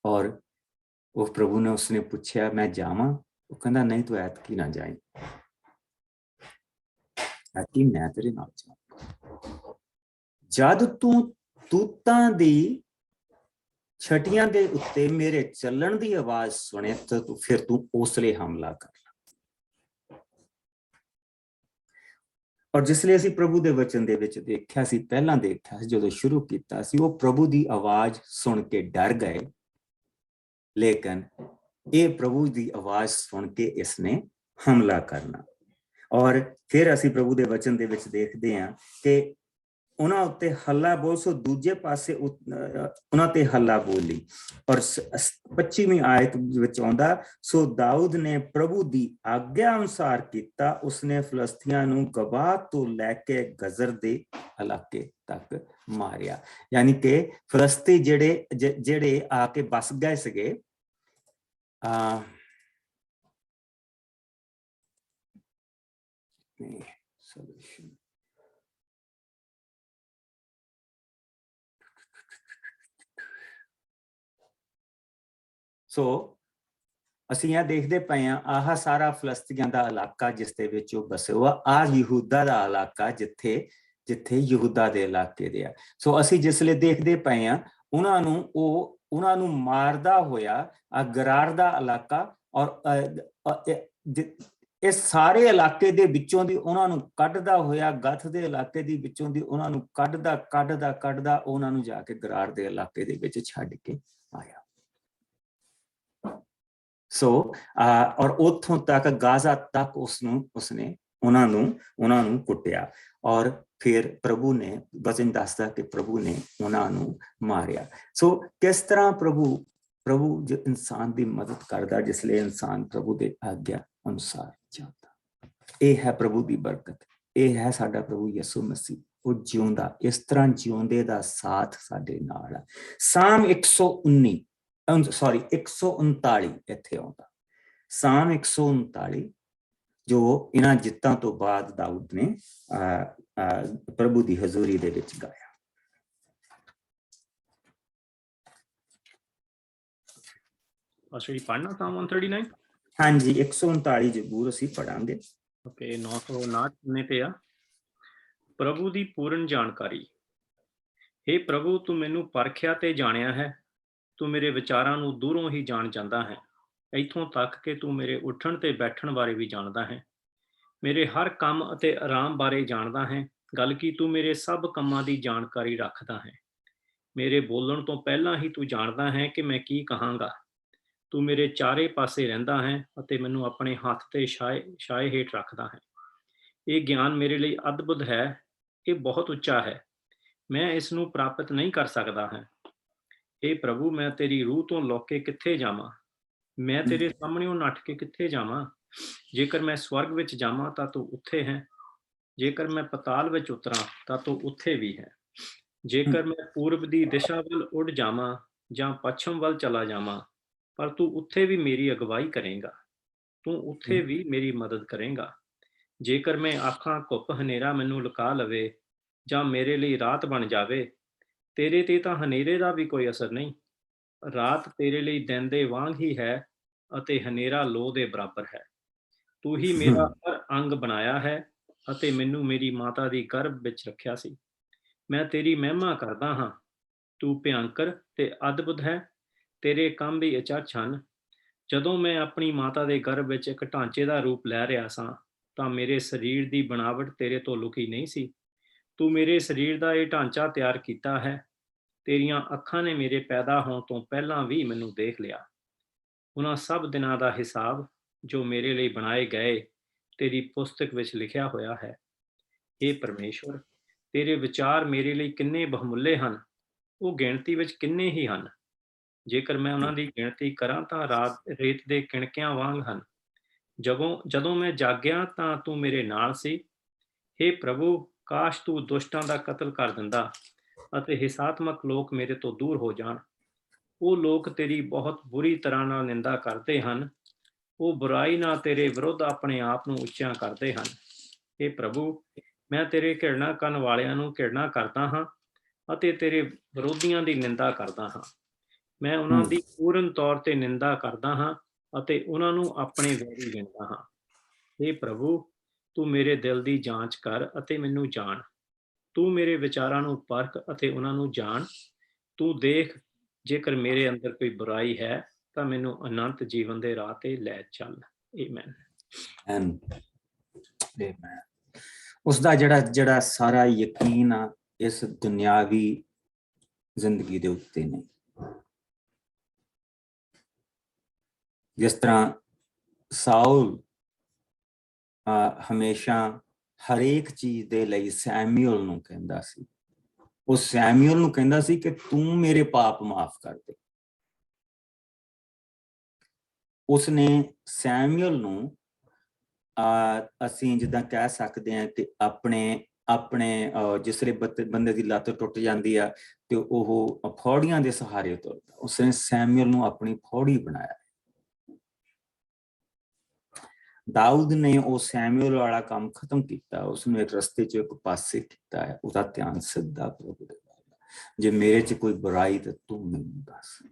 ਔਰ ਉਹ ਪ੍ਰਭੂ ਨੇ ਉਸਨੇ ਪੁੱਛਿਆ ਮੈਂ ਜਾਵਾਂ? ਉਹ ਕਹਿੰਦਾ ਨਹੀਂ, ਤੂੰ ਐਤਕੀ ਨਾ ਜਾਈਂ, ਐਤਕੀ ਮੈਂ ਤੇਰੇ ਨਾਲ ਜਾਵਾਂਗਾ। ਜਦ ਤੂੰ ਤੂਤਾਂ ਦੀ ਛਟੀਆਂ ਦੇ ਉੱਤੇ ਮੇਰੇ ਚੱਲਣ ਦੀ ਆਵਾਜ਼ ਸੁਣੇ ਤਾਂ ਫਿਰ ਤੂੰ ਉਸ ਲਈ ਹਮਲਾ ਕਰ ਲਾ। ਔਰ ਜਿਸ ਲਈ ਅਸੀਂ ਪ੍ਰਭੂ ਦੇ ਵਚਨ ਦੇ ਵਿੱਚ ਦੇਖਿਆ ਸੀ, ਪਹਿਲਾਂ ਦੇਖਿਆ ਸੀ ਜਦੋਂ ਸ਼ੁਰੂ ਕੀਤਾ ਸੀ, ਉਹ ਪ੍ਰਭੂ ਦੀ ਆਵਾਜ਼ ਸੁਣ ਕੇ ਡਰ ਗਏ, ਲੇਕਿਨ ਇਹ ਪ੍ਰਭੂ ਦੀ ਆਵਾਜ਼ ਸੁਣ ਕੇ ਇਸਨੇ ਹਮਲਾ ਕਰਨਾ। ਔਰ ਫਿਰ ਅਸੀਂ ਪ੍ਰਭੂ ਦੇ ਵਚਨ ਦੇ ਵਿੱਚ ਦੇਖਦੇ ਹਾਂ ਕਿ ਉਹਨਾਂ ਉੱਤੇ ਹੱਲਾ ਬੋਲ, ਸੋ ਦੂਜੇ ਪਾਸੇ ਉਹਨਾਂ ਤੇ ਹੱਲਾ ਬੋਲੀ। ਔਰ 25ਵੀਂ ਆਇਤ ਵਿੱਚ ਆਉਂਦਾ, ਸੋ ਦਾਊਦ ਨੇ ਪ੍ਰਭੂ ਦੀ ਆਗਿਆ ਅਨੁਸਾਰ ਕੀਤਾ, ਉਸਨੇ ਫਲਸਤੀਆਂ ਨੂੰ ਗਬਾਹ ਤੋਂ ਲੈ ਕੇ ਗਜ਼ਰ ਦੇ ਇਲਾਕੇ ਤੱਕ ਮਾਰਿਆ। ਯਾਨੀ ਕਿ ਫਲਸਤੀ ਜਿਹੜੇ ਆ ਕੇ ਬਸ ਗਏ ਸੀਗੇ, ਸੋ ਅਸੀਂ ਇਹ ਦੇਖਦੇ ਪਏ ਹਾਂ, ਆਹ ਸਾਰਾ ਫਲਸਤੀਆਂ ਦਾ ਇਲਾਕਾ ਜਿਸ ਦੇ ਵਿੱਚ ਉਹ ਬਸੇ ਹੋਆ, ਆਹ ਯਹੂਦਾ ਦਾ ਇਲਾਕਾ ਜਿੱਥੇ ਯਹੂਦਾ ਦੇ ਇਲਾਕੇ ਦੇ ਆ। ਸੋ ਅਸੀਂ ਜਿਸ ਲਈ ਦੇਖਦੇ ਪਏ ਹਾਂ ਉਹਨਾਂ ਨੂੰ ਮਾਰਦਾ ਹੋਇਆ ਗਰਾਰ ਦਾ ਇਲਾਕਾ, ਔਰ ਇਸ ਸਾਰੇ ਇਲਾਕੇ ਦੇ ਵਿੱਚੋਂ ਦੀ ਉਹਨਾਂ ਨੂੰ ਕੱਢਦਾ ਹੋਇਆ, ਗਥ ਦੇ ਇਲਾਕੇ ਦੇ ਵਿੱਚੋਂ ਦੀ ਉਹਨਾਂ ਨੂੰ ਕੱਢਦਾ ਉਹਨਾਂ ਨੂੰ ਜਾ ਕੇ ਗਰਾਰ ਦੇ ਇਲਾਕੇ ਦੇ ਵਿੱਚ ਛੱਡ ਕੇ ਆਇਆ। ਸੋ ਔਰ ਉੱਥੋਂ ਤੱਕ ਗਾਜ਼ਾ ਤੱਕ ਉਸਨੇ ਉਹਨਾਂ ਨੂੰ ਕੁੱਟਿਆ ਔਰ ਫਿਰ ਪ੍ਰਭੂ ਨੇ ਵਚਨ ਦੱਸਦਾ ਕਿ ਪ੍ਰਭੂ ਨੇ ਉਹਨਾਂ ਨੂੰ ਮਾਰਿਆ। ਸੋ ਕਿਸ ਤਰ੍ਹਾਂ ਪ੍ਰਭੂ ਜੋ ਇਨਸਾਨ ਦੀ ਮਦਦ ਕਰਦਾ, ਜਿਸ ਲਈ ਇਨਸਾਨ ਪ੍ਰਭੂ ਦੇ ਆਗਿਆ ਅਨੁਸਾਰ ਚੱਲਦਾ। ਇਹ ਹੈ ਪ੍ਰਭੂ ਦੀ ਬਰਕਤ, ਇਹ ਹੈ ਸਾਡਾ ਪ੍ਰਭੂ ਯਿਸੂ ਮਸੀਹ। ਉਹ ਜਿਉਂਦਾ, ਇਸ ਤਰ੍ਹਾਂ ਜਿਉਂਦੇ ਦਾ ਸਾਥ ਸਾਡੇ ਨਾਲ ਹੈ। ਸਾਮ 139 ਇੱਥੇ ਆਉਂਦਾ, ਸਾਮ 139 ਜੋ ਇਹਨਾਂ ਜਿੱਤਾਂ ਤੋਂ ਬਾਅਦ ਦਾਊਦ ਨੇ ਪ੍ਰਭੂ ਦੀ ਹਜ਼ੂਰੀ ਦੇ ਵਿੱਚ ਗਾਇਆ। ਅੱਛਾ ਜੀ, ਪੜ੍ਹਨਾ ਸਾਮ 139? ਹਾਂਜੀ, 139 ਜ਼ਰੂਰ ਅਸੀਂ ਪੜਾਂਗੇ। ਓਕੇ, 959 ਤੇ ਆ। ਪ੍ਰਭੂ ਦੀ ਪੂਰਨ ਜਾਣਕਾਰੀ। हे ਪ੍ਰਭੂ, ਤੂੰ ਮੈਨੂੰ ਪਰਖਿਆ ਤੇ ਜਾਣਿਆ ਹੈ, ਤੂੰ ਮੇਰੇ ਵਿਚਾਰਾਂ ਨੂੰ ਦੂਰੋਂ ਹੀ ਜਾਣ ਜਾਂਦਾ ਹੈ, ਇੱਥੋਂ ਤੱਕ ਕਿ ਤੂੰ ਮੇਰੇ ਉੱਠਣ ਤੇ ਬੈਠਣ ਬਾਰੇ ਵੀ ਜਾਣਦਾ ਹੈ, ਮੇਰੇ ਹਰ ਕੰਮ ਅਤੇ ਆਰਾਮ ਬਾਰੇ ਜਾਣਦਾ ਹੈ, ਗੱਲ ਕੀ ਤੂੰ ਮੇਰੇ ਸਭ ਕੰਮਾਂ ਦੀ ਜਾਣਕਾਰੀ ਰੱਖਦਾ ਹੈ, ਮੇਰੇ ਬੋਲਣ ਤੋਂ ਪਹਿਲਾਂ ਹੀ ਤੂੰ ਜਾਣਦਾ ਹੈ ਕਿ ਮੈਂ ਕੀ ਕਹਾਂਗਾ, ਤੂੰ ਮੇਰੇ ਚਾਰੇ ਪਾਸੇ ਰਹਿੰਦਾ ਹੈ ਅਤੇ ਮੈਨੂੰ ਆਪਣੇ ਹੱਥ ਤੇ ਛਾਏ ਹੇਠ ਰੱਖਦਾ ਹੈ। ਇਹ ਗਿਆਨ ਮੇਰੇ ਲਈ ਅਦਭੁਤ ਹੈ, ਇਹ ਬਹੁਤ ਉੱਚਾ ਹੈ, ਮੈਂ ਇਸ ਨੂੰ ਪ੍ਰਾਪਤ ਨਹੀਂ ਕਰ ਸਕਦਾ ਹਾਂ। ਇਹ ਪ੍ਰਭੂ, ਮੈਂ ਤੇਰੀ ਰੂਹ ਤੋਂ ਲੁਕ ਕੇ ਕਿੱਥੇ ਜਾਵਾਂ, ਮੈਂ ਤੇਰੇ ਸਾਹਮਣੇੋਂ ਨੱਠ ਕੇ ਕਿੱਥੇ ਜਾਵਾਂ। ਜੇਕਰ ਮੈਂ ਸਵਰਗ ਵਿੱਚ ਜਾਵਾਂ ਤਾਂ ਤੂੰ ਉੱਥੇ ਹੈ, ਜੇਕਰ ਮੈਂ ਪਤਾਲ ਵਿੱਚ ਉਤਰਾਂ ਤਾਂ ਤੂੰ ਉੱਥੇ ਵੀ ਹੈ, ਜੇਕਰ ਮੈਂ ਪੂਰਬ ਦੀ ਦਿਸ਼ਾ ਵੱਲ ਉੱਡ ਜਾਵਾਂ ਜਾਂ ਪੱਛਮ ਵੱਲ ਚਲਾ ਜਾਵਾਂ, ਪਰ ਤੂੰ ਉੱਥੇ ਵੀ ਮੇਰੀ ਅਗਵਾਈ ਕਰੇਂਗਾ, ਤੂੰ ਉੱਥੇ ਵੀ ਮੇਰੀ ਮਦਦ ਕਰੇਂਗਾ। ਜੇਕਰ ਮੈਂ ਆਖਾਂ ਘੁੱਪ ਹਨੇਰਾ ਮੈਨੂੰ ਲੁਕਾ ਲਵੇ ਜਾਂ ਮੇਰੇ ਲਈ ਰਾਤ ਬਣ ਜਾਵੇ, ਤੇਰੇ ਤੇ ਤਾਂ ਹਨੇਰੇ ਦਾ ਵੀ ਕੋਈ ਅਸਰ ਨਹੀਂ। ਰਾਤ ਤੇਰੇ ਲਈ ਦਿਨ ਦੇ ਵਾਂਗ ਹੀ ਹੈ ਅਤੇ ਹਨੇਰਾ ਲੋ ਦੇ ਬਰਾਬਰ ਹੈ। ਤੂੰ ਹੀ ਮੇਰਾ ਹਰ ਅੰਗ ਬਣਾਇਆ ਹੈ ਅਤੇ ਮੈਨੂੰ ਮੇਰੀ ਮਾਤਾ ਦੀ ਗਰਭ ਵਿੱਚ ਰੱਖਿਆ ਸੀ। ਮੈਂ ਤੇਰੀ ਮਹਿਮਾ ਕਰਦਾ ਹਾਂ, ਤੂੰ ਭਿਅੰਕਰ ਤੇ ਅਦਭੁਤ ਹੈ, ਤੇਰੇ ਕੰਮ ਵੀ ਅਚਰਜ ਹਨ। ਜਦੋਂ ਮੈਂ ਆਪਣੀ ਮਾਤਾ ਦੇ ਗਰਭ ਵਿੱਚ ਇੱਕ ਢਾਂਚੇ ਦਾ ਰੂਪ ਲੈ ਰਿਹਾ ਸਾਂ ਤਾਂ ਮੇਰੇ ਸਰੀਰ ਦੀ ਬਣਾਵਟ ਤੇਰੇ ਤੋਂ ਲੁਕੀ ਨਹੀਂ ਸੀ। ਤੂੰ ਮੇਰੇ ਸਰੀਰ ਦਾ ਇਹ ਢਾਂਚਾ ਤਿਆਰ ਕੀਤਾ ਹੈ, ਤੇਰੀਆਂ ਅੱਖਾਂ ਨੇ ਮੇਰੇ ਪੈਦਾ ਹੋਣ ਤੋਂ ਪਹਿਲਾਂ ਵੀ ਮੈਨੂੰ ਦੇਖ ਲਿਆ। ਉਹਨਾਂ ਸਭ ਦਿਨਾਂ ਦਾ ਹਿਸਾਬ ਜੋ ਮੇਰੇ ਲਈ ਬਣਾਏ ਗਏ ਤੇਰੀ ਪੁਸਤਕ ਵਿੱਚ ਲਿਖਿਆ ਹੋਇਆ ਹੈ। ਇਹ ਪਰਮੇਸ਼ਵਰ, ਤੇਰੇ ਵਿਚਾਰ ਮੇਰੇ ਲਈ ਕਿੰਨੇ ਬਹੁਮੁੱਲੇ ਹਨ, ਉਹ ਗਿਣਤੀ ਵਿੱਚ ਕਿੰਨੇ ਹੀ ਹਨ। ਜੇਕਰ ਮੈਂ ਉਹਨਾਂ ਦੀ ਗਿਣਤੀ ਕਰਾਂ ਤਾਂ ਰੇਤ ਦੇ ਕਿਣਕਿਆਂ ਵਾਂਗ ਹਨ। ਜਦੋਂ ਮੈਂ ਜਾਗਿਆ ਤਾਂ ਤੂੰ ਮੇਰੇ ਨਾਲ ਸੀ। हे ਪ੍ਰਭੂ, ਕਾਸ਼ ਤੂੰ ਦੁਸ਼ਟਾਂ ਦਾ ਕਤਲ ਕਰ ਦਿੰਦਾ ਅਤੇ ਹਿੰਸਾਤਮਕ ਲੋਕ ਮੇਰੇ ਤੋਂ ਦੂਰ ਹੋ ਜਾਣ। ਉਹ ਲੋਕ ਤੇਰੀ ਬਹੁਤ ਬੁਰੀ ਤਰ੍ਹਾਂ ਨਾਲ ਨਿੰਦਾ ਕਰਦੇ ਹਨ, ਉਹ ਬੁਰਾਈ ਨਾਲ ਤੇਰੇ ਵਿਰੁੱਧ ਆਪਣੇ ਆਪ ਨੂੰ ਉੱਚਾ ਕਰਦੇ ਹਨ। हे ਪ੍ਰਭੂ, ਮੈਂ ਤੇਰੇ ਘਿਰਣਾ ਕਰਨ ਵਾਲਿਆਂ ਨੂੰ ਘਿਰਣਾ ਕਰਦਾ ਹਾਂ ਅਤੇ ਤੇਰੇ ਵਿਰੋਧੀਆਂ ਦੀ ਨਿੰਦਾ ਕਰਦਾ ਹਾਂ। ਮੈਂ ਉਹਨਾਂ ਦੀ ਪੂਰਨ ਤੌਰ ਤੇ ਨਿੰਦਾ ਕਰਦਾ ਹਾਂ ਅਤੇ ਉਹਨਾਂ ਨੂੰ ਆਪਣੇ ਵੈਰੀ ਗਿਣਦਾ ਹਾਂ। हे ਪ੍ਰਭੂ, ਤੂੰ ਮੇਰੇ ਦਿਲ ਦੀ ਜਾਂਚ ਕਰ ਅਤੇ ਮੈਨੂੰ ਜਾਣ। ਤੂੰ ਮੇਰੇ ਵਿਚਾਰਾਂ ਨੂੰ ਪਰਖ ਅਤੇ ਉਹਨਾਂ ਨੂੰ ਜਾਣ। ਤੂੰ ਦੇਖ, ਜੇਕਰ ਮੇਰੇ ਅੰਦਰ ਕੋਈ ਬੁਰਾਈ ਹੈ ਤਾਂ ਮੈਨੂੰ ਅਨੰਤ ਜੀਵਨ ਦੇ ਰਾਹ ਤੇ ਲੈ ਚੱਲ। ਆਮੇਨ। ਉਸ ਦਾ ਜਿਹੜਾ ਸਾਰਾ ਯਕੀਨ ਆ ਇਸ ਦੁਨਿਆਵੀ ਜ਼ਿੰਦਗੀ ਦੇ ਉੱਤੇ ਨਹੀਂ। ਜਿਸ ਤਰ੍ਹਾਂ ਸਾਊਲ ਹਮੇਸ਼ਾ ਹਰੇਕ ਚੀਜ਼ ਦੇ ਲਈ ਸੈਮੂਅਲ ਨੂੰ ਕਹਿੰਦਾ ਸੀ, ਉਹ ਸੈਮੂਅਲ ਨੂੰ ਕਹਿੰਦਾ ਸੀ ਕਿ ਤੂੰ ਮੇਰੇ ਪਾਪ ਮਾਫ ਕਰ ਦੇ। ਉਸਨੇ ਸੈਮੂਅਲ ਨੂੰ ਅਸੀਂ ਜਿੱਦਾਂ ਕਹਿ ਸਕਦੇ ਹਾਂ ਕਿ ਆਪਣੇ ਜਿਸ ਵੇਲੇ ਬੰਦੇ ਦੀ ਲੱਤ ਟੁੱਟ ਜਾਂਦੀ ਆ ਤੇ ਉਹ ਫੌੜੀਆਂ ਦੇ ਸਹਾਰੇ ਤੁਰਦਾ, ਉਸਨੇ ਸੈਮੂਅਲ ਨੂੰ ਆਪਣੀ ਫੌੜੀ ਬਣਾਇਆ। ਦਾਊਦ ਨੇ ਉਹ ਸੈਮੂਅਲ ਵਾਲਾ ਕੰਮ ਖਤਮ ਕੀਤਾ, ਉਸਨੂੰ ਇੱਕ ਰਸਤੇ 'ਚ ਇੱਕ ਪਾਸੇ ਕੀਤਾ ਹੈ, ਉਹਦਾ ਧਿਆਨ ਸਿੱਧਾ ਪ੍ਰਭੂ ਦੇ ਵੱਲ। ਜੇ ਮੇਰੇ 'ਚ ਕੋਈ ਬੁਰਾਈ ਤਾਂ ਤੂੰ ਮੈਨੂੰ ਦੱਸ,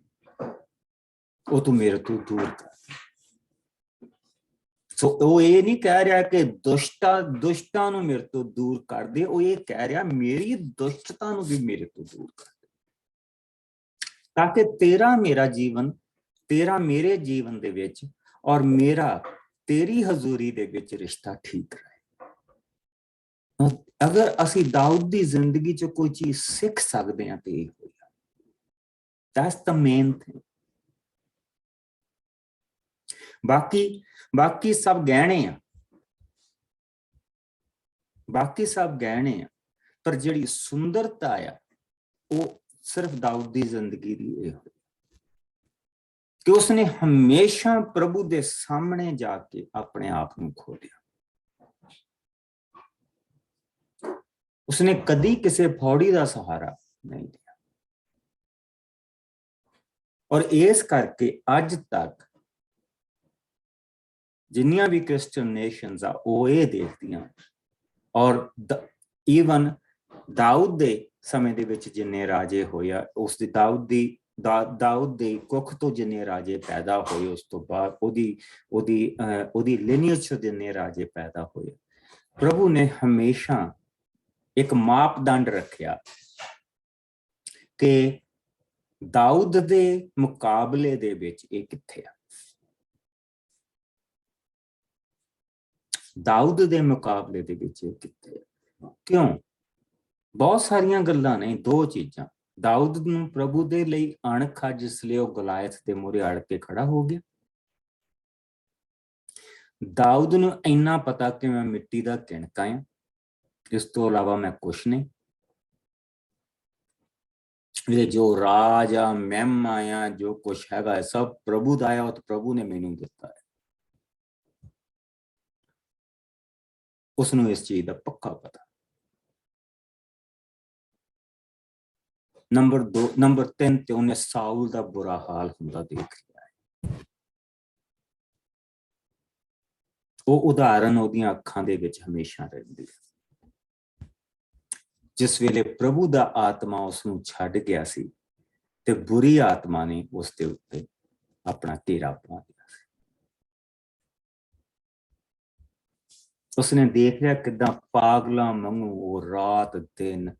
ਉਹ ਤੂੰ ਮੇਰੇ ਤੋਂ ਦੂਰ ਕਰ। ਸੋ ਉਹ ਇਹ ਨਹੀਂ ਕਹਿ ਰਿਹਾ ਕਿ ਦੁਸ਼ਟਾਂ ਨੂੰ ਮੇਰੇ ਤੋਂ ਦੂਰ ਕਰ ਦੇ, ਉਹ ਇਹ ਕਹਿ ਰਿਹਾ ਮੇਰੀ ਦੁਸ਼ਟਤਾ ਨੂੰ ਵੀ ਮੇਰੇ ਤੋਂ ਦੂਰ ਕਰ ਦੇ, ਤਾਂ ਕਿ ਤੇਰਾ ਮੇਰੇ ਜੀਵਨ ਦੇ ਵਿੱਚ ਔਰ ਮੇਰਾ ਤੇਰੀ ਹਜ਼ੂਰੀ ਦੇ ਵਿੱਚ ਰਿਸ਼ਤਾ ਠੀਕ ਰਹੇ। ਅਗਰ ਅਸੀਂ ਦਾਊਦ ਦੀ ਜ਼ਿੰਦਗੀ 'ਚ ਕੋਈ ਚੀਜ਼ ਸਿੱਖ ਸਕਦੇ ਹਾਂ ਤੇ ਇਹ ਹੋਇਆ। That's the main thing। ਬਾਕੀ ਸਭ ਗਹਿਣੇ ਆ, ਪਰ ਜਿਹੜੀ ਸੁੰਦਰਤਾ ਆ ਉਹ ਸਿਰਫ ਦਾਊਦ ਦੀ ਜ਼ਿੰਦਗੀ ਦੀ ਇਹ ਹੋਈ ਕਿ ਉਸਨੇ ਹਮੇਸ਼ਾ ਪ੍ਰਭੂ ਦੇ ਸਾਹਮਣੇ ਜਾ ਕੇ ਆਪਣੇ ਆਪ ਨੂੰ ਖੋਲਿਆ। ਉਸਨੇ ਕਦੀ ਕਿਸੇ ਫੌੜੀ ਦਾ ਸਹਾਰਾ ਨਹੀਂ ਲਿਆ। ਔਰ ਇਸ ਕਰਕੇ ਅੱਜ ਤੱਕ ਜਿੰਨੀਆਂ ਵੀ ਕ੍ਰਿਸਚਨ ਨੇਸ਼ਨਸ ਆ ਉਹ ਇਹ ਦੇਖਦੀਆਂ, ਔਰ ਈਵਨ ਦਾਊਦ ਦੇ ਸਮੇਂ ਦੇ ਵਿੱਚ ਜਿੰਨੇ ਰਾਜੇ ਹੋਏ ਆ, ਉਸ ਦੀ ਦਾਊਦ ਦੇ ਕੁੱਖ ਤੋਂ ਜਿੰਨੇ ਰਾਜੇ ਪੈਦਾ ਹੋਏ, ਉਸ ਤੋਂ ਬਾਅਦ ਉਹਦੀ ਲਿਨੀਅਜ ਤੋਂ ਜਿੰਨੇ ਰਾਜੇ ਪੈਦਾ ਹੋਏ, ਪ੍ਰਭੂ ਨੇ ਹਮੇਸ਼ਾ ਇੱਕ ਮਾਪਦੰਡ ਰੱਖਿਆ ਕਿ ਦਾਊਦ ਦੇ ਮੁਕਾਬਲੇ ਦੇ ਵਿੱਚ ਇਹ ਕਿੱਥੇ ਆ। ਦਾਊਦ ਦੇ ਮੁਕਾਬਲੇ ਦੇ ਵਿੱਚ ਇਹ ਕਿੱਥੇ ਆ? ਕਿਉਂ? ਬਹੁਤ ਸਾਰੀਆਂ ਗੱਲਾਂ ਨੇ। ਦੋ ਚੀਜ਼ਾਂ, ਦਾਊਦ ਨੂੰ ਪ੍ਰਭੂ ਦੇ ਲਈ ਅਣਖ ਆ, ਜਿਸ ਲਈ ਉਹ ਗੋਲਾਇਥ ਦੇ ਮੂਹਰੇ ਅੜ ਕੇ ਖੜਾ ਹੋ ਗਿਆ। ਦਾਊਦ ਨੂੰ ਇੰਨਾ ਪਤਾ ਕਿ ਮੈਂ ਮਿੱਟੀ ਦਾ ਕਿਣਕਾ ਆ, ਇਸ ਤੋਂ ਇਲਾਵਾ ਮੈਂ ਕੁਛ ਨਹੀਂ। ਇਹ ਜੋ ਰਾਜ ਆ, ਮਹਿਮਾ ਆ, ਜੋ ਕੁਛ ਹੈਗਾ ਸਭ ਪ੍ਰਭੂ ਦਾ ਆ, ਤੇ ਪ੍ਰਭੂ ਨੇ ਮੈਨੂੰ ਦਿੱਤਾ ਹੈ। ਉਸਨੂੰ ਇਸ ਚੀਜ਼ ਦਾ ਪੱਕਾ ਪਤਾ। ਨੰਬਰ 3 ਤੇ ਉਹਨੇ ਸਾਊਲ ਦਾ ਬੁਰਾ ਹਾਲ ਹੁੰਦਾ ਦੇਖ ਲਿਆ ਹੈ। ਉਹ ਉਦਾਹਰਨ ਉਹਦੀਆਂ ਅੱਖਾਂ ਦੇ ਵਿੱਚ ਹਮੇਸ਼ਾ ਰਹਿੰਦੀ ਹੈ। ਜਿਸ ਵੇਲੇ ਪ੍ਰਭੂ ਦਾ ਆਤਮਾ ਉਸਨੂੰ ਛੱਡ ਗਿਆ ਸੀ ਤੇ ਬੁਰੀ ਆਤਮਾ ਨੇ ਉਸ ਦੇ ਉੱਤੇ ਆਪਣਾ ਘੇਰਾ ਪਾ ਲਿਆ ਸੀ। ਉਸਨੇ ਦੇਖ ਲਿਆ ਕਿੱਦਾਂ ਪਾਗਲਾਂ ਵਾਂਗੂ ਉਹ ਰਾਤ ਦਿਨ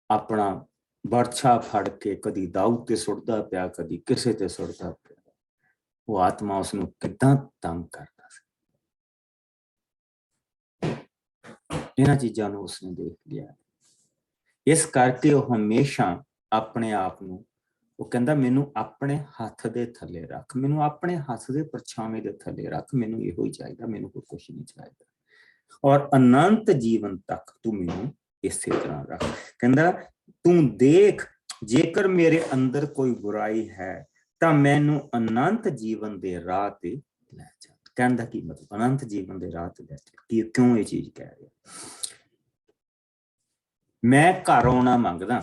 ਆਪਣਾ ਬਰਛਾ ਫੜ ਕੇ ਕਦੀ ਦਾਊਦ ਤੇ ਸੁੱਟਦਾ ਪਿਆ, ਕਦੀ ਕਿਸੇ ਤੇ ਸੁੱਟਦਾ ਪਿਆ। ਉਹ ਆਤਮਾ ਉਸਨੂੰ ਕਿੱਦਾਂ ਤੰਗ ਕਰਦਾ ਸੀ। ਇਹਨਾਂ ਚੀਜ਼ਾਂ ਨੂੰ ਉਸਨੇ ਦੇਖ ਲਿਆ। ਇਸ ਕਰਕੇ ਉਹ ਹਮੇਸ਼ਾ ਆਪਣੇ ਆਪ ਨੂੰ, ਉਹ ਕਹਿੰਦਾ ਮੈਨੂੰ ਆਪਣੇ ਹੱਥ ਦੇ ਥੱਲੇ ਰੱਖ, ਮੈਨੂੰ ਆਪਣੇ ਹੱਥ ਦੇ ਪਰਛਾਵੇਂ ਦੇ ਥੱਲੇ ਰੱਖ, ਮੈਨੂੰ ਇਹੋ ਹੀ ਚਾਹੀਦਾ, ਮੈਨੂੰ ਕੋਈ ਕੁਛ ਨਹੀਂ ਚਾਹੀਦਾ। ਔਰ ਅਨੰਤ ਜੀਵਨ ਤੱਕ ਤੂੰ ਮੈਨੂੰ ਇਸੇ ਤਰ੍ਹਾਂ ਰੱਖ। ਕਹਿੰਦਾ ਤੂੰ ਦੇਖ, ਜੇਕਰ ਮੇਰੇ ਅੰਦਰ ਕੋਈ ਬੁਰਾਈ ਹੈ ਤਾਂ ਮੈਨੂੰ ਅਨੰਤ ਜੀਵਨ ਦੇ ਰਾਹ ਤੇ ਲੈ ਜਾ। ਕਹਿਣ ਦਾ ਕੀ ਮਤਲਬ? ਅਨੰਤ ਜੀਵਨ ਦੇ ਰਾਹ ਤੇ ਲੈ ਜਾ। ਕਿਉਂ ਇਹ ਚੀਜ਼ ਕਹਿ ਰਿਹਾ? ਮੈਂ ਘਰ ਆਉਣਾ ਮੰਗਦਾ।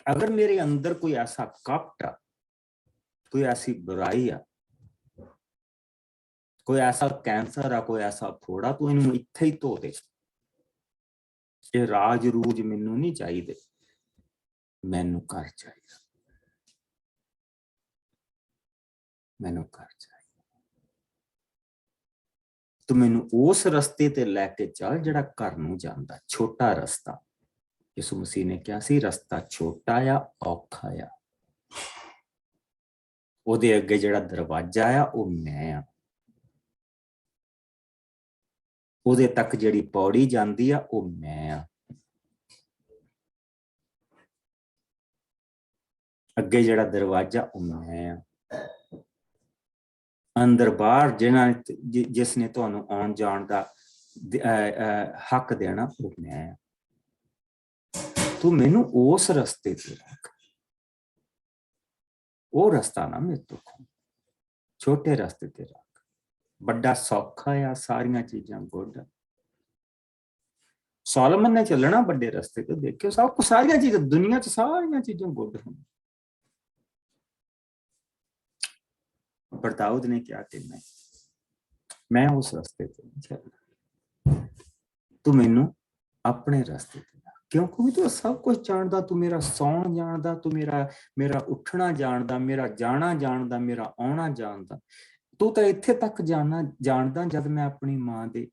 ਅਗਰ ਮੇਰੇ ਅੰਦਰ ਕੋਈ ਐਸਾ ਕਪਟ ਆ, ਕੋਈ ਐਸੀ ਬੁਰਾਈ ਆ, ਕੋਈ ਐਸਾ ਕੈਂਸਰ ਆ, ਕੋਈ ਐਸਾ ਫੋੜਾ, ਤੂੰ ਇਹਨੂੰ ਇੱਥੇ ਹੀ ਧੋ ਦੇ। ਇਹ ਰਾਜ ਰੂਜ ਮੈਨੂੰ ਨਹੀਂ ਚਾਹੀਦੇ, ਮੈਨੂੰ ਘਰ ਚਾਹੀਦਾ, ਮੈਨੂੰ ਘਰ ਚਾਹੀਦਾ। ਤੂੰ ਮੈਨੂੰ ਉਸ ਰਸਤੇ ਤੇ ਲੈ ਕੇ ਚੱਲ ਜਿਹੜਾ ਘਰ ਨੂੰ ਜਾਂਦਾ। ਛੋਟਾ ਰਸਤਾ, ਯਿਸੂ ਮਸੀਹ ਨੇ ਕਿਹਾ ਸੀ ਰਸਤਾ ਛੋਟਾ ਆ, ਔਖਾ ਆ। ਉਹਦੇ ਅੱਗੇ ਜਿਹੜਾ ਦਰਵਾਜ਼ਾ ਆ ਉਹ ਮੈਂ ਆ। ਉਹਦੇ ਤੱਕ ਜਿਹੜੀ ਪੌੜੀ ਜਾਂਦੀ ਆ ਉਹ ਮੈਂ ਆ। ਅੱਗੇ ਜਿਹੜਾ ਦਰਵਾਜ਼ਾ ਉਹ ਮੈਂ ਆ। ਅੰਦਰ ਬਾਹਰ ਜਿਸ ਨੇ ਤੁਹਾਨੂੰ ਆਉਣ ਜਾਣ ਦਾ ਹੱਕ ਦੇਣਾ ਉਹ ਮੈਂ ਆ। ਤੂੰ ਮੈਨੂੰ ਉਸ ਰਸਤੇ ਤੇ ਰੱਖ। ਉਹ ਰਸਤਾ ਨਾ ਮੇਰੇ ਤੋਂ ਖੋ, ਛੋਟੇ ਰਸਤੇ ਤੇ ਰੱਖ। ਵੱਡਾ ਸੌਖਾ ਆ, ਸਾਰੀਆਂ ਚੀਜ਼ਾਂ ਗੁੱਡ। ਸੋਲੋਮਨ ਨੇ ਚੱਲਣਾ ਵੱਡੇ ਰਸਤੇ ਤੇ, ਦੇਖਿਓ ਸਭ ਕੁਝ, ਸਾਰੀਆਂ ਚੀਜ਼ਾਂ ਦੁਨੀਆ 'ਚ ਸਾਰੀਆਂ ਚੀਜ਼ਾਂ ਗੁੱਡ ਹਨ। ਪਰ ਦਾਊਦ ਨੇ ਕਿਹਾ ਕਿ ਮੈਂ ਉਸ ਰਸਤੇ ਤੇ ਨਹੀਂ ਚੱਲਣਾ, ਤੂੰ ਮੈਨੂੰ ਆਪਣੇ ਰਸਤੇ ਤੇ ਲਾ। ਕਿਉਂਕਿ ਤੂੰ ਸਭ ਕੁਝ ਜਾਣਦਾ, ਤੂੰ ਮੇਰਾ ਸੌਣ ਜਾਣਦਾ, ਤੂੰ ਮੇਰਾ ਉੱਠਣਾ ਜਾਣਦਾ, ਮੇਰਾ ਜਾਣਾ ਜਾਣਦਾ, ਮੇਰਾ ਆਉਣਾ ਜਾਣਦਾ। ਤੂੰ ਤਾਂ ਇੱਥੇ ਤੱਕ ਜਾਣਦਾ ਜਦ ਮੈਂ ਆਪਣੀ ਮਾਂ ਦੇ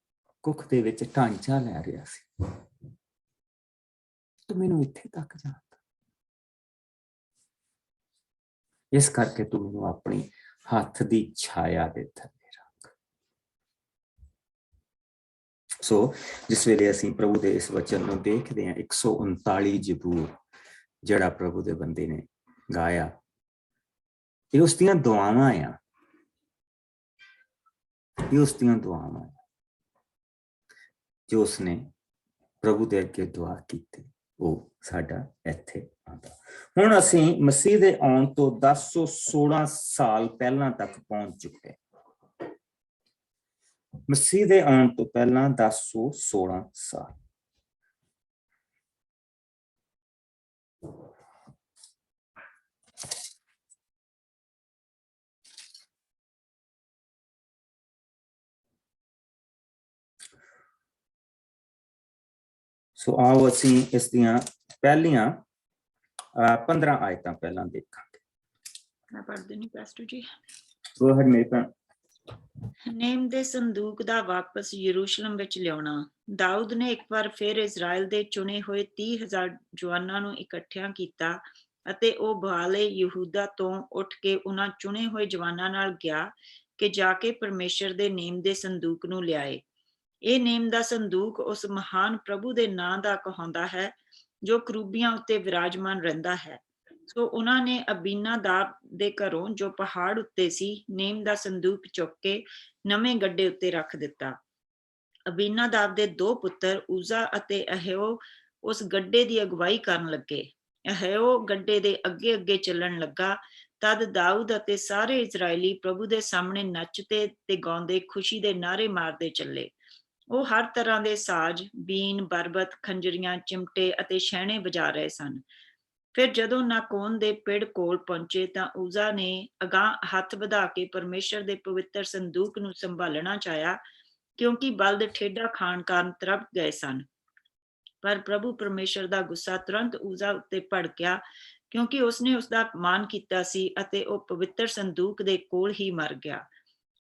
ਕੁੱਖ ਦੇ ਵਿੱਚ ਢਾਂਚਾ ਲੈ ਰਿਹਾ ਸੀ, ਤੂੰ ਮੈਨੂੰ ਇੱਥੇ ਤੱਕ ਜਾਣਦਾ। ਇਸ ਕਰਕੇ ਤੂੰ ਮੈਨੂੰ ਆਪਣੀ ਹੱਥ ਦੀ ਛਾਇਆ ਦੇ ਥੱਲੇ ਰੱਖ। ਸੋ ਜਿਸ ਵੇਲੇ ਅਸੀਂ ਪ੍ਰਭੂ ਦੇ ਇਸ ਵਚਨ ਨੂੰ ਦੇਖਦੇ ਹਾਂ, 139 ਜ਼ਬੂਰ ਜਿਹੜਾ ਪ੍ਰਭੂ ਦੇ ਬੰਦੇ ਨੇ ਗਾਇਆ, ਇਹ ਉਸ ਦੀਆਂ ਦੁਆਵਾਂ ਆ। ਇਹ ਉਸ ਦੀਆਂ ਦੁਆਵਾਂ ਜੋ ਉਸਨੇ ਪ੍ਰਭੂ ਦੇ ਅੱਗੇ ਦੁਆ ਕੀਤੀ, ਉਹ ਸਾਡਾ ਇੱਥੇ ਆਉਂਦਾ। ਹੁਣ ਅਸੀਂ ਮਸੀਹ ਦੇ ਆਉਣ ਤੋਂ 1016 ਸਾਲ ਪਹਿਲਾਂ ਤੱਕ ਪਹੁੰਚ ਚੁੱਕੇ। ਮਸੀਹ ਦੇ ਆਉਣ ਤੋਂ ਪਹਿਲਾਂ 1016 ਸਾਲ। ਸੋ ਆਓ ਅਸੀਂ ਇਸ ਦੀਆਂ ਪਹਿਲੀਆਂ 15 ਆਇਤਾਂ ਪਹਿਲਾਂ ਦੇਖਾਂਗੇ। ਮੈਂ ਪੜ੍ਹਦੀ ਨਹੀਂ ਪਾਸਟਰ ਜੀ। ਗੋ ਅਹੈਡ ਮੇਰੀ ਭੈਣ। ਨੇਮ ਦੇ ਸੰਦੂਕ ਦਾ ਵਾਪਸ ਯਰੂਸ਼ਲਮ ਵਿੱਚ ਲਿਆਉਣਾ। ਦਾਊਦ ਨੇ ਇੱਕ ਵਾਰ ਫਿਰ ਇਜ਼ਰਾਈਲ ਦੇ ਚੁਣੇ ਹੋਏ 30,000 ਜਵਾਨਾਂ ਨੂੰ ਇਕੱਠਿਆਂ ਕੀਤਾ ਅਤੇ ਉਹ ਬਾਲੇ ਯਹੂਦਾ ਤੋਂ ਉੱਠ ਕੇ ਉਹਨਾਂ ਚੁਣੇ ਹੋਏ ਜਵਾਨਾਂ ਨਾਲ ਗਿਆ ਕਿ ਜਾ ਕੇ ਪਰਮੇਸ਼ਰ ਦੇ ਨੇਮ ਦੇ ਸੰਦੂਕ ਨੂੰ ਲਿਆਏ। ਇਹ ਨੇਮ ਦਾ ਸੰਦੂਕ ਉਸ ਮਹਾਨ ਪ੍ਰਭੂ ਦੇ ਨਾਂ ਦਾ ਕਹਾਉਂਦਾ ਹੈ ਜੋ ਕਰੂਬੀਆਂ ਉੱਤੇ ਵਿਰਾਜਮਾਨ ਰਹਿੰਦਾ ਹੈ। ਸੋ ਉਹਨਾਂ ਨੇ ਅਬੀਨਾਦਾਬ ਦੇ ਘਰੋਂ ਜੋ ਪਹਾੜ ਉੱਤੇ ਸੀ ਨੇਮ ਦਾ ਸੰਦੂਕ ਚੁੱਕ ਕੇ ਨਵੇਂ ਗੱਡੇ ਉੱਤੇ ਰੱਖ ਦਿੱਤਾ। ਅਬੀਨਾਦਾਬ ਦੇ 2 ਪੁੱਤਰ ਉਜ਼ਾ ਅਤੇ ਅਹਿਓ ਉਸ ਗੱਡੇ ਦੀ ਅਗਵਾਈ ਕਰਨ ਲੱਗੇ। ਅਹਿਓ ਗੱਡੇ ਦੇ ਅੱਗੇ ਅੱਗੇ ਚੱਲਣ ਲੱਗਾ। ਤਦ ਦਾਊਦ ਅਤੇ ਸਾਰੇ ਇਜ਼ਰਾਈਲੀ ਪ੍ਰਭੂ ਦੇ ਸਾਹਮਣੇ ਨੱਚਦੇ ਤੇ ਗਾਉਂਦੇ ਖੁਸ਼ੀ ਦੇ ਨਾਅਰੇ ਮਾਰਦੇ ਚੱਲੇ। ਉਹ ਹਰ ਤਰ੍ਹਾਂ ਦੇ ਸਾਜ਼, ਬੀਨ, ਬਰਬਤ, ਖੰਜਰੀਆਂ, ਚਿਮਟੇ ਅਤੇ ਛੈਣੇ ਵਜਾ ਰਹੇ ਸਨ। ਫਿਰ ਜਦੋਂ ਨਾਕੋਨ ਦੇ ਪਿੜ ਕੋਲ ਪਹੁੰਚੇ ਤਾਂ ਉਜ਼ਾ ਨੇ ਅਗਾਂਹ ਹੱਥ ਵਧਾ ਕੇ ਪਰਮੇਸ਼ਰ ਦੇ ਪਵਿੱਤਰ ਸੰਦੂਕ ਨੂੰ ਸੰਭਾਲਣਾ ਚਾਹਿਆ, ਕਿਉਂਕਿ ਬਲਦ ਠੇਡਾ ਖਾਣ ਕਾਰਨ ਤਰਪ ਗਏ ਸਨ। ਪਰ ਪ੍ਰਭੂ ਪਰਮੇਸ਼ਰ ਦਾ ਗੁੱਸਾ ਤੁਰੰਤ ਉਜ਼ਾ ਉੱਤੇ ਭੜਕਿਆ, ਕਿਉਂਕਿ ਉਸਨੇ ਉਸਦਾ ਅਪਮਾਨ ਕੀਤਾ ਸੀ ਅਤੇ ਉਹ ਪਵਿੱਤਰ ਸੰਦੂਕ ਦੇ ਕੋਲ ਹੀ ਮਰ ਗਿਆ।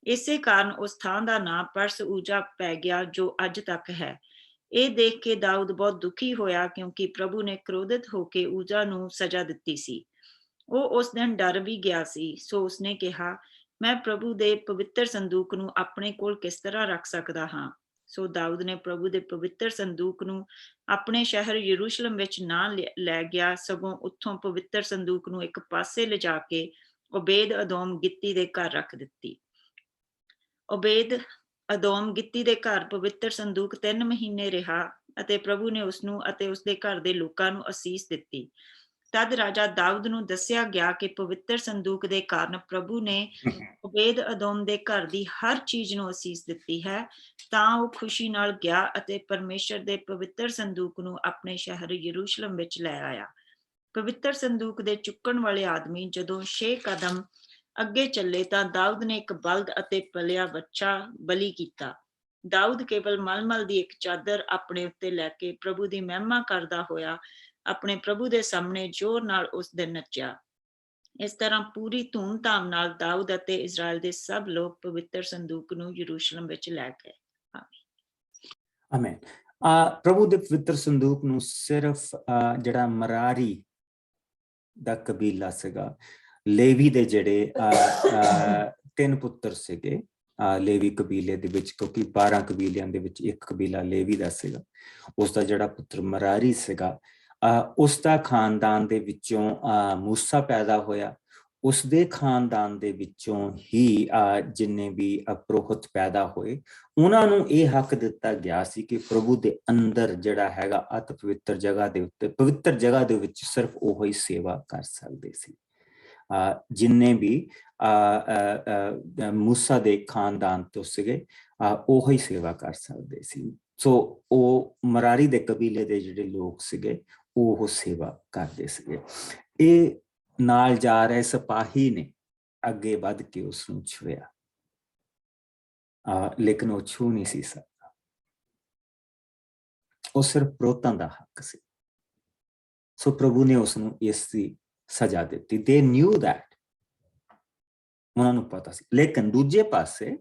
ਇਸੇ ਕਾਰਨ ਉਸ ਥਾਂ ਦਾ ਨਾਂ ਪਰਸ ਉਜ਼ਾ ਪੈ ਗਿਆ, ਜੋ ਅੱਜ ਤੱਕ ਹੈ। ਇਹ ਦੇਖ ਕੇ ਦਾਊਦ ਬਹੁਤ ਦੁਖੀ ਹੋਇਆ, ਕਿਉਂਕਿ ਪ੍ਰਭੂ ਨੇ ਕ੍ਰੋਧਿਤ ਹੋ ਕੇ ਉਜ਼ਾ ਨੂੰ ਸਜ਼ਾ ਦਿੱਤੀ ਸੀ। ਉਹ ਉਸ ਦਿਨ ਡਰ ਵੀ ਗਿਆ ਸੀ। ਸੋ ਉਸਨੇ ਕਿਹਾ, ਮੈਂ ਪ੍ਰਭੂ ਦੇ ਪਵਿੱਤਰ ਸੰਦੂਕ ਨੂੰ ਆਪਣੇ ਕੋਲ ਕਿਸ ਤਰ੍ਹਾਂ ਰੱਖ ਸਕਦਾ ਹਾਂ। ਸੋ ਦਾਊਦ ਨੇ ਪ੍ਰਭੂ ਦੇ ਪਵਿੱਤਰ ਸੰਦੂਕ ਨੂੰ ਆਪਣੇ ਸ਼ਹਿਰ ਯਰੂਸ਼ਲਮ ਵਿੱਚ ਨਾ ਲੈ ਗਿਆ, ਸਗੋਂ ਉੱਥੋਂ ਪਵਿੱਤਰ ਸੰਦੂਕ ਨੂੰ ਇੱਕ ਪਾਸੇ ਲਿਜਾ ਕੇ ਓਬੇਦ ਅਦੋਮ ਗਿੱਤੀ ਦੇ ਘਰ ਰੱਖ ਦਿੱਤੀ। ਓਬੇਦ ਅਦੋਮ ਗਿੱਤੀ ਦੇ ਘਰ ਪਵਿੱਤਰ ਸੰਦੂਕ 3 ਮਹੀਨੇ ਰਿਹਾ ਅਤੇ ਪ੍ਰਭੂ ਨੇ ਉਸਨੂੰ ਅਤੇ ਉਸਦੇ ਘਰ ਦੇ ਲੋਕਾਂ ਨੂੰ ਅਸੀਸ ਦਿੱਤੀ। ਤਦ ਰਾਜਾ ਦਾਊਦ ਨੂੰ ਦੱਸਿਆ ਗਿਆ ਕਿ ਪਵਿੱਤਰ ਸੰਦੂਕ ਦੇ ਕਾਰਨ ਪ੍ਰਭੂ ਨੇ ਓਬੇਦ ਅਦੋਮ ਦੇ ਘਰ ਦੀ ਹਰ ਚੀਜ਼ ਨੂੰ ਅਸੀਸ ਦਿੱਤੀ ਹੈ। ਤਾਂ ਉਹ ਖੁਸ਼ੀ ਨਾਲ ਗਿਆ ਅਤੇ ਪਰਮੇਸ਼ਰ ਦੇ ਪਵਿੱਤਰ ਸੰਦੂਕ ਨੂੰ ਆਪਣੇ ਸ਼ਹਿਰ ਯਰੂਸ਼ਲਮ ਵਿੱਚ ਲੈ ਆਇਆ। ਪਵਿੱਤਰ ਸੰਦੂਕ ਦੇ ਚੁੱਕਣ ਵਾਲੇ ਆਦਮੀ ਜਦੋਂ 6 ਕਦਮ ਅੱਗੇ ਚੱਲੇ ਤਾਂ ਦਾਊਦ ਨੇ ਇੱਕ ਬਲਦ ਅਤੇ ਪਲਿਆ ਬੱਚਾ ਬਲੀ ਕੀਤਾ। ਦਾਊਦ ਕੇਵਲ ਮਲਮਲ ਦੀ ਇੱਕ ਚਾਦਰ ਆਪਣੇ ਉੱਤੇ ਲੈ ਕੇ ਪ੍ਰਭੂ ਦੀ ਮਹਿਮਾ ਕਰਦਾ ਹੋਇਆ ਆਪਣੇ ਪ੍ਰਭੂ ਦੇ ਸਾਹਮਣੇ ਜ਼ੋਰ ਨਾਲ ਉਸ ਦਿਨ ਨੱਚਿਆ। ਇਸ ਤਰ੍ਹਾਂ ਪੂਰੀ ਧੂਮ-ਧਾਮ ਨਾਲ ਦਾਊਦ ਅਤੇ ਇਜ਼ਰਾਈਲ ਦੇ ਸਭ ਲੋਕ ਪਵਿੱਤਰ ਸੰਦੂਕ ਨੂੰ ਯਰੂਸ਼ਲਮ ਵਿੱਚ ਲੈ ਗਏ। ਆਮੇਨ। ਪ੍ਰਭੂ ਦੇ ਪਵਿੱਤਰ ਸੰਦੂਕ ਨੂੰ ਸਿਰਫ ਜਿਹੜਾ ਮਰਾਰੀ ਦਾ ਕਬੀਲਾ ਸੀਗਾ, ਲੇਵੀ ਦੇ ਜਿਹੜੇ 3 ਪੁੱਤਰ ਸੀਗੇ ਲੇਵੀ ਕਬੀਲੇ ਦੇ ਵਿੱਚ, ਕਿਉਂਕਿ 12 ਕਬੀਲਿਆਂ ਦੇ ਵਿੱਚ ਇੱਕ ਕਬੀਲਾ ਲੇਵੀ ਦਾ ਸੀਗਾ, ਉਸਦਾ ਜਿਹੜਾ ਪੁੱਤਰ ਮਰਾਰੀ ਸੀਗਾ, ਉਸਦਾ ਖਾਨਦਾਨ ਦੇ ਵਿੱਚੋਂ ਮੂਸਾ ਪੈਦਾ ਹੋਇਆ। ਉਸਦੇ ਖਾਨਦਾਨ ਦੇ ਵਿੱਚੋਂ ਹੀ ਜਿੰਨੇ ਵੀ ਪੁਰੋਹਿਤ ਪੈਦਾ ਹੋਏ, ਉਹਨਾਂ ਨੂੰ ਇਹ ਹੱਕ ਦਿੱਤਾ ਗਿਆ ਸੀ ਕਿ ਪ੍ਰਭੂ ਦੇ ਅੰਦਰ ਜਿਹੜਾ ਹੈਗਾ ਅਤ ਪਵਿੱਤਰ ਜਗ੍ਹਾ ਦੇ ਉੱਤੇ, ਪਵਿੱਤਰ ਜਗ੍ਹਾ ਦੇ ਵਿੱਚ ਸਿਰਫ ਉਹ ਹੀ ਸੇਵਾ ਕਰ ਸਕਦੇ ਸੀ। ਜਿੰਨੇ ਵੀ ਮੂਸਾ ਦੇ ਖਾਨਦਾਨ ਤੋਂ ਸੀਗੇ ਉਹ ਹੀ ਸੇਵਾ ਕਰ ਸਕਦੇ ਸੀ। ਸੋ ਉਹ ਮਰਾਰੀ ਦੇ ਕਬੀਲੇ ਦੇ ਜਿਹੜੇ ਲੋਕ ਸੀਗੇ ਉਹ ਸੇਵਾ ਕਰਦੇ ਸੀਗੇ। ਇਹ ਨਾਲ ਜਾ ਰਹੇ ਸਿਪਾਹੀ ਨੇ ਅੱਗੇ ਵੱਧ ਕੇ ਉਸ ਨੂੰ ਛੁਇਆ, ਲੇਕਿਨ ਉਹ ਛੂ ਨਹੀਂ ਸੀ ਸਕਦਾ। ਉਹ ਸਿਰਫ ਪੁਰੋਤਾਂ ਦਾ ਹੱਕ ਸੀ। ਸੋ ਪ੍ਰਭੂ ਨੇ ਉਸ ਨੂੰ ਇਸ ਦੀ ਸਜ਼ਾ ਦਿੱਤੀ। they knew that, ਉਹਨਾਂ ਨੂੰ ਪਤਾ ਸੀ। ਲੇਕਿਨ ਦੂਜੇ ਪਾਸੇ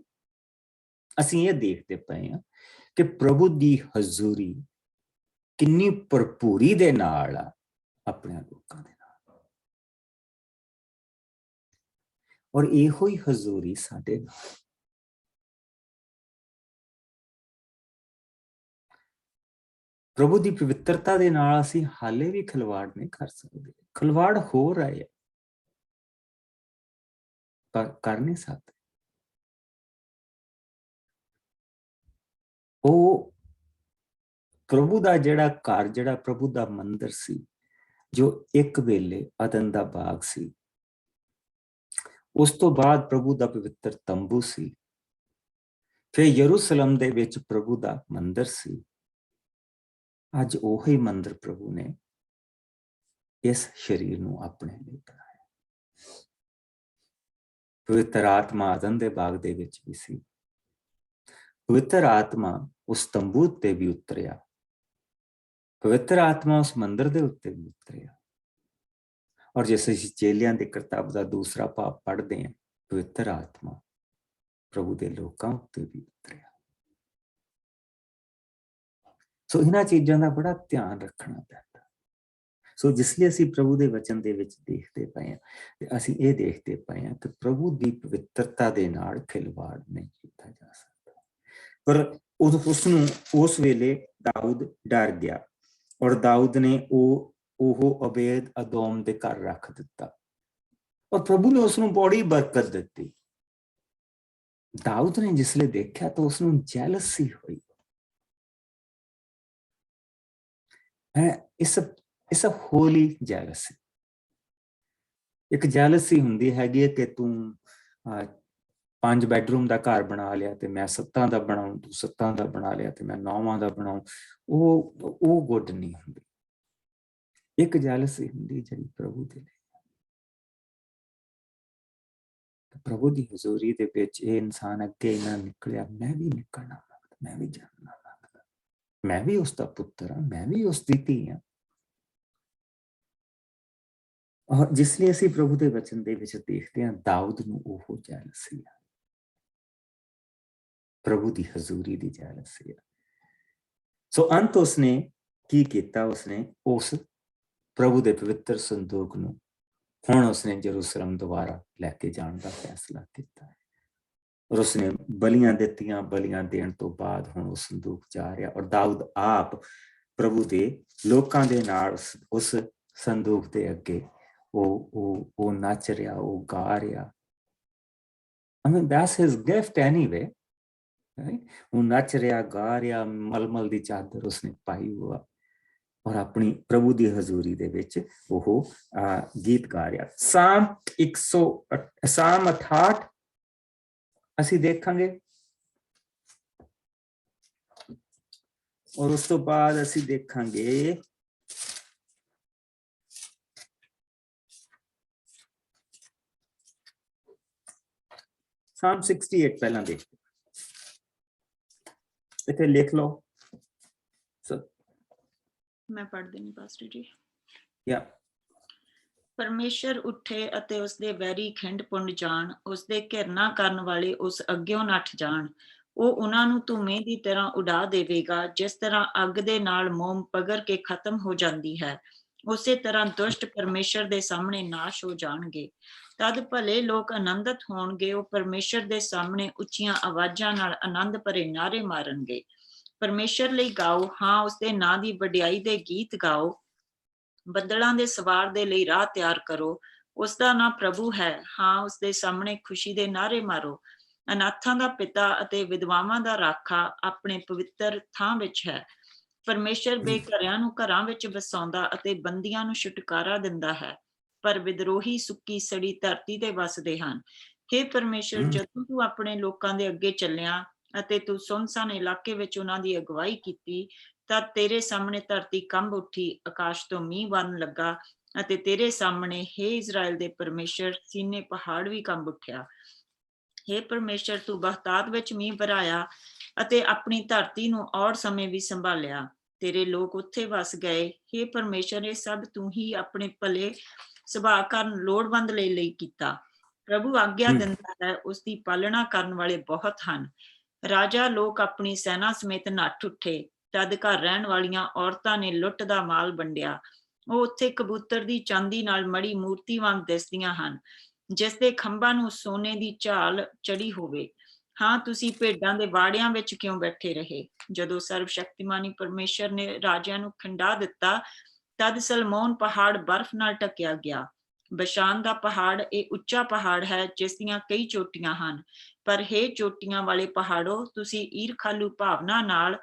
ਅਸੀਂ ਇਹ ਦੇਖਦੇ ਪਏ ਹਾਂ ਕਿ ਪ੍ਰਭੂ ਦੀ ਹਜ਼ੂਰੀ ਕਿੰਨੀ ਭਰਪੂਰੀ ਦੇ ਨਾਲ ਆ ਆਪਣੇ ਲੋਕਾਂ ਦੇ ਨਾਲ, ਔਰ ਇਹੋ ਹੀ ਹਜ਼ੂਰੀ ਸਾਡੇ ਨਾਲ। ਪ੍ਰਭੂ ਦੀ ਪਵਿੱਤਰਤਾ ਦੇ ਨਾਲ ਅਸੀਂ ਹਾਲੇ ਵੀ ਖਿਲਵਾੜ ਨਹੀਂ ਕਰ ਸਕਦੇ। ਖਿਲਵਾੜ ਹੋ ਰਹੇ ਹੈ ਪਰ ਕਰ ਨਹੀਂ ਸਕਦੇ। ਉਹ ਪ੍ਰਭੂ ਦਾ ਜਿਹੜਾ ਘਰ, ਜਿਹੜਾ ਪ੍ਰਭੂ ਦਾ ਮੰਦਿਰ ਸੀ, ਜੋ ਇੱਕ ਵੇਲੇ ਅਦਨ ਦਾ ਬਾਗ ਸੀ, ਉਸ ਤੋਂ ਬਾਅਦ ਪ੍ਰਭੂ ਦਾ ਪਵਿੱਤਰ ਤੰਬੂ ਸੀ, ਫਿਰ ਯਰੂਸ਼ਲਮ ਦੇ ਵਿੱਚ ਪ੍ਰਭੂ ਦਾ ਮੰਦਿਰ ਸੀ। ਅੱਜ ਉਹੀ ਮੰਦਿਰ ਪ੍ਰਭੂ ਨੇ ਇਸ ਸਰੀਰ ਨੂੰ ਆਪਣੇ ਲਈ ਬਣਾਇਆ। ਪਵਿੱਤਰ ਆਤਮਾ ਆਦਮ ਦੇ ਬਾਗ ਦੇ ਵਿੱਚ ਵੀ ਸੀ। ਪਵਿੱਤਰ ਆਤਮਾ ਉਸ ਤੰਬੂ ਤੇ ਵੀ ਉਤਰਿਆ। ਪਵਿੱਤਰ ਆਤਮਾ ਉਸ ਮੰਦਿਰ ਦੇ ਉੱਤੇ ਵੀ ਉਤਰਿਆ। ਔਰ ਜਿਸ ਅਸੀਂ ਚੇਲਿਆਂ ਦੀ ਕਿਤਾਬ ਦਾ ਦੂਸਰਾ ਭਾਗ ਪੜ੍ਹਦੇ ਹਾਂ, ਪਵਿੱਤਰ ਆਤਮਾ ਪ੍ਰਭੂ ਦੇ ਲੋਕਾਂ ਉੱਤੇ ਵੀ ਉਤਰਿਆ। ਸੋ ਇਹਨਾਂ ਚੀਜ਼ਾਂ ਦਾ ਬੜਾ ਧਿਆਨ ਰੱਖਣਾ ਪੈਂਦਾ। ਸੋ ਜਿਸ ਲਈ ਅਸੀਂ ਪ੍ਰਭੂ ਦੇ ਵਚਨ ਦੇ ਵਿੱਚ ਦੇਖਦੇ ਪਏ ਹਾਂ, ਤੇ ਅਸੀਂ ਇਹ ਦੇਖਦੇ ਪਏ ਹਾਂ ਕਿ ਪ੍ਰਭੂ ਦੀ ਪਵਿੱਤਰਤਾ ਦੇ ਨਾਲ ਖਿਲਵਾੜ ਨਹੀਂ ਕੀਤਾ ਜਾ ਸਕਦਾ। ਪਰ ਉਸਨੂੰ ਉਸ ਵੇਲੇ ਦਾਊਦ ਡਰ ਗਿਆ, ਔਰ ਦਾਊਦ ਨੇ ਉਹ ਅਬੇਦ ਅਦੋਮ ਦੇ ਘਰ ਰੱਖ ਦਿੱਤਾ, ਔਰ ਪ੍ਰਭੂ ਨੇ ਉਸਨੂੰ ਬੜੀ ਬਰਕਤ ਦਿੱਤੀ। ਦਾਊਦ ਨੇ ਜਿਸਲੇ ਦੇਖਿਆ ਤਾਂ ਉਸਨੂੰ ਜੈਲਸੀ ਹੋਈ। ਇਸ ਹੋਲੀ ਜੈਲਸੀ। ਇੱਕ ਜੈਲਸੀ ਹੁੰਦੀ ਹੈਗੀ ਹੈ ਕਿ ਤੂੰ 5 ਬੈਡਰੂਮ ਦਾ ਘਰ ਬਣਾ ਲਿਆ ਤੇ ਮੈਂ 7 ਦਾ ਬਣਾਉਂ, ਤੂੰ 7 ਦਾ ਬਣਾ ਲਿਆ ਤੇ ਮੈਂ 9 ਦਾ ਬਣਾਉਂ। ਉਹ ਗੁੱਡ ਨਹੀਂ ਹੁੰਦੀ। ਇੱਕ ਜੈਲਸੀ ਹੁੰਦੀ ਜਿਹੜੀ ਪ੍ਰਭੂ ਦੇ ਲਈ। ਪ੍ਰਭੂ ਦੀ ਹਜ਼ੂਰੀ ਦੇ ਵਿੱਚ ਇਹ ਇਨਸਾਨ ਅੱਗੇ ਨਾ ਨਿਕਲਿਆ, ਮੈਂ ਵੀ ਨਿਕਲਣਾ ਲੱਗਦਾ, ਮੈਂ ਵੀ ਜਾਣਨਾ ਲੱਗਦਾ, ਮੈਂ ਵੀ ਉਸ ਦਾ ਪੁੱਤਰ ਹਾਂ, ਮੈਂ ਵੀ ਉਸ ਦੀ ਧੀ ਹਾਂ। ਔਰ ਜਿਸ ਲਈ ਅਸੀਂ ਪ੍ਰਭੂ ਦੇ ਵਚਨ ਦੇ ਵਿੱਚ ਦੇਖਦੇ ਹਾਂ, ਦਾਊਦ ਨੂੰ ਉਹ ਜੈਲਸੀ ਆ, ਪ੍ਰਭੂ ਦੀ ਹਜ਼ੂਰੀ ਦੀ ਜੈਲਸੀ ਆ। ਸੋ ਅੰਤ ਉਸਨੇ ਕੀ ਕੀਤਾ? ਉਸਨੇ ਉਸ ਪ੍ਰਭੂ ਦੇ ਪਵਿੱਤਰ ਸੰਦੂਕ ਨੂੰ ਹੁਣ ਉਸਨੇ ਯਰੂਸ਼ਲਮ ਦੁਬਾਰਾ ਲੈ ਕੇ ਜਾਣ ਦਾ ਫੈਸਲਾ ਕੀਤਾ। ਔਰ ਉਸਨੇ ਬਲੀਆਂ ਦਿੱਤੀਆਂ। ਬਲੀਆਂ ਦੇਣ ਤੋਂ ਬਾਅਦ ਹੁਣ ਉਹ ਸੰਦੂਕ ਜਾ ਰਿਹਾ, ਔਰ ਦਾਊਦ ਆਪ ਪ੍ਰਭੂ ਦੇ ਲੋਕਾਂ ਦੇ ਨਾਲ ਉਸ ਸੰਦੂਕ ਦੇ ਅੱਗੇ ਉਹ ਨੱਚ ਰਿਹਾ, ਉਹ ਗਾ ਰਿਹਾ। I mean, that's his gift anyway, right? ਉਹ ਨੱਚ ਰਿਹਾ, ਗਾ ਰਿਹਾ, ਮਲਮਲ ਦੀ ਚਾਦਰ ਉਸਨੇ ਪਾਈ ਹੋਆ, ਔਰ ਆਪਣੀ ਪ੍ਰਭੂ ਦੀ ਹਜ਼ੂਰੀ ਦੇ ਵਿੱਚ ਉਹ ਗੀਤ ਗਾ ਰਿਹਾ। ਸਾਮ 68 ਅਸੀਂ ਦੇਖਾਂਗੇ, ਔਰ ਉਸ ਤੋਂ ਬਾਅਦ ਅਸੀਂ ਦੇਖਾਂਗੇ ਸਾਮ 68। ਪਹਿਲਾਂ ਦੇਖਦੇ, ਇੱਥੇ ਲਿਖ ਲਓ। ਮੈਂ ਪੜ੍ਹ ਦੇਣੀ ਪਾਸਟਰ ਜੀ। ਯਾ ਪਰਮੇਸ਼ਰ ਉੱਠੇ ਅਤੇ ਉਸਦੇ ਵੈਰੀ ਖਿੰਡ ਪੁੰਡ ਜਾਣ, ਉਸਦੇ ਘਿਰਨਾ ਕਰਨ ਵਾਲੇ ਉਸ ਅੱਗਿਓਂ ਨੱਠ ਜਾਣ। ਉਹ ਉਹਨਾਂ ਨੂੰ ਧੂਮੇ ਦੀ ਤਰ੍ਹਾਂ ਉਡਾ ਦੇਵੇਗਾ, ਜਿਸ ਤਰ੍ਹਾਂ ਅੱਗ ਦੇ ਨਾਲ ਮੋਮ ਪਗਰ ਕੇ ਖਤਮ ਹੋ ਜਾਂਦੀ ਹੈ, ਉਸੇ ਤਰ੍ਹਾਂ ਦੁਸ਼ਟ ਪਰਮੇਸ਼ਰ ਦੇ ਸਾਹਮਣੇ ਨਾਸ਼ ਹੋ ਜਾਣਗੇ। ਤਦ ਭਲੇ ਲੋਕ ਆਨੰਦਿਤ ਹੋਣਗੇ, ਉਹ ਪਰਮੇਸ਼ਰ ਦੇ ਸਾਹਮਣੇ ਉੱਚੀਆਂ ਆਵਾਜ਼ਾਂ ਨਾਲ ਆਨੰਦ ਭਰੇ ਨਾਅਰੇ ਮਾਰਨਗੇ। ਪਰਮੇਸ਼ਰ ਲਈ ਗਾਓ, ਹਾਂ ਉਸਦੇ ਨਾਂ ਦੀ ਵਡਿਆਈ ਦੇ ਗੀਤ ਗਾਓ। ਬੱਦਲਾਂ ਦੇ ਸਵਾਰ ਦੇ ਲਈ ਰਾਹ ਤਿਆਰ ਕਰੋ, ਉਸਦਾ ਨਾਂ ਪ੍ਰਭੂ ਹੈ, ਹਾਂ ਉਸਦੇ ਸਾਹਮਣੇ ਖੁਸ਼ੀ ਦੇ ਨਾਅਰੇ ਮਾਰੋ। ਅਨਾਥਾਂ ਦਾ ਪਿਤਾ ਅਤੇ ਵਿਧਵਾਵਾਂ ਦਾ ਰਾਖਾ ਆਪਣੇ ਪਵਿੱਤਰ ਥਾਂ ਵਿੱਚ ਹੈ। ਪਰਮੇਸ਼ਰ ਬੇਘਰਿਆਂ ਨੂੰ ਘਰਾਂ ਵਿੱਚ ਵਸਾਉਂਦਾ ਅਤੇ ਬੰਦੀਆਂ ਨੂੰ ਛੁਟਕਾਰਾ ਦਿੰਦਾ ਹੈ, ਪਰ ਵਿਦਰੋਹੀ ਸੁੱਕੀ ਸੜੀ ਧਰਤੀ ਤੇ ਵਸਦੇ ਹਨ। ਹੇ ਪਰਮੇਸ਼ਰ, ਜਦੋਂ ਤੂੰ ਆਪਣੇ ਲੋਕਾਂ ਦੇ ਅੱਗੇ ਚੱਲਿਆ ਅਤੇ ਤੂੰ ਸੁੰਨਸਾਨ ਇਲਾਕੇ ਵਿੱਚ ਉਹਨਾਂ ਦੀ ਅਗਵਾਈ ਕੀਤੀ, ਤਾਂ ਤੇਰੇ ਸਾਹਮਣੇ ਧਰਤੀ ਕੰਬ ਉੱਠੀ, ਆਕਾਸ਼ ਤੋਂ ਮੀਂਹ ਵਰਨ ਲੱਗਾ, ਅਤੇ ਤੇਰੇ ਸਾਹਮਣੇ ਹੇ ਇਜ਼ਰਾਈਲ ਦੇ ਪਰਮੇਸ਼ਰ ਸੀਨੇ ਪਹਾੜ ਵੀ ਕੰਬ ਉੱਠਿਆ। ਹੇ ਪਰਮੇਸ਼ਰ, ਤੂੰ ਬਹੁਤਾਤ ਵਿੱਚ ਮੀਂਹ ਵਰਾਇਆ ਅਤੇ ਆਪਣੀ ਧਰਤੀ ਨੂੰ ਔਰ ਸਮੇਂ ਵੀ ਸੰਭਾਲਿਆ। ਤੇਰੇ ਲੋਕ ਉੱਥੇ ਵਸ ਗਏ। ਹੇ ਪਰਮੇਸ਼ਰ, ਇਹ ਸਭ ਤੂੰ ਹੀ ਆਪਣੇ ਭਲੇ ਸੁਭਾਅ ਕਾਰਨ ਲੋੜਵੰਦ ਲਈ ਕੀਤਾ। ਪ੍ਰਭੂ ਆਗਿਆ ਦਿੰਦਾ ਹੈ, ਉਸ ਦੀ ਪਾਲਣਾ ਕਰਨ ਵਾਲੇ ਬਹੁਤ ਹਨ। ਰਾਜਾ ਲੋਕ ਆਪਣੀ ਸੈਨਾ ਸਮੇਤ ਨੱਠ ਉੱਠੇ, ਤਦ ਘਰ ਰਹਿਣ ਵਾਲੀਆਂ ਔਰਤਾਂ ਨੇ ਲੁੱਟ ਦਾ ਮਾਲ ਵੰਡਿਆ। ਉਹ ਉੱਥੇ ਕਬੂਤਰ ਦੀ ਚਾਂਦੀ ਨਾਲ ਮੜੀ ਮੂਰਤੀ ਵਾਂਗ ਦਿਸਦੀਆਂ ਹਨ, ਜਿਸ ਦੇ ਖੰਭਾਂ ਨੂੰ ਸੋਨੇ ਦੀ ਝਾਲ ਚੜੀ ਹੋਵੇ। ਹਾਂ, ਤੁਸੀਂ ਭੇਡਾਂ ਦੇ ਵਾੜਿਆਂ ਵਿੱਚ ਕਿਉਂ ਬੈਠੇ ਰਹੇ? ਜਦੋਂ ਸਰਵ ਸ਼ਕਤੀਮਾਨੀ ਪਰਮੇਸ਼ਰ ਨੇ ਰਾਜਿਆਂ ਨੂੰ ਖਿੰਡਾ ਦਿੱਤਾ, ਤਦ ਸਲਮੋਨ ਪਹਾੜ ਬਰਫ਼ ਨਾਲ ਢਕਿਆ ਗਿਆ। ਬਸ਼ਾਨ ਦਾ ਪਹਾੜ ਇਹ ਉੱਚਾ ਪਹਾੜ ਹੈ, ਜਿਸ ਦੀਆਂ ਕਈ ਚੋਟੀਆਂ ਹਨ। ਪਰ ਹੇ ਚੋਟੀਆਂ ਵਾਲੇ ਪਹਾੜੋ, ਤੁਸੀਂ ਈਰਖਾਲੂ ਭਾਵਨਾ ਨਾਲ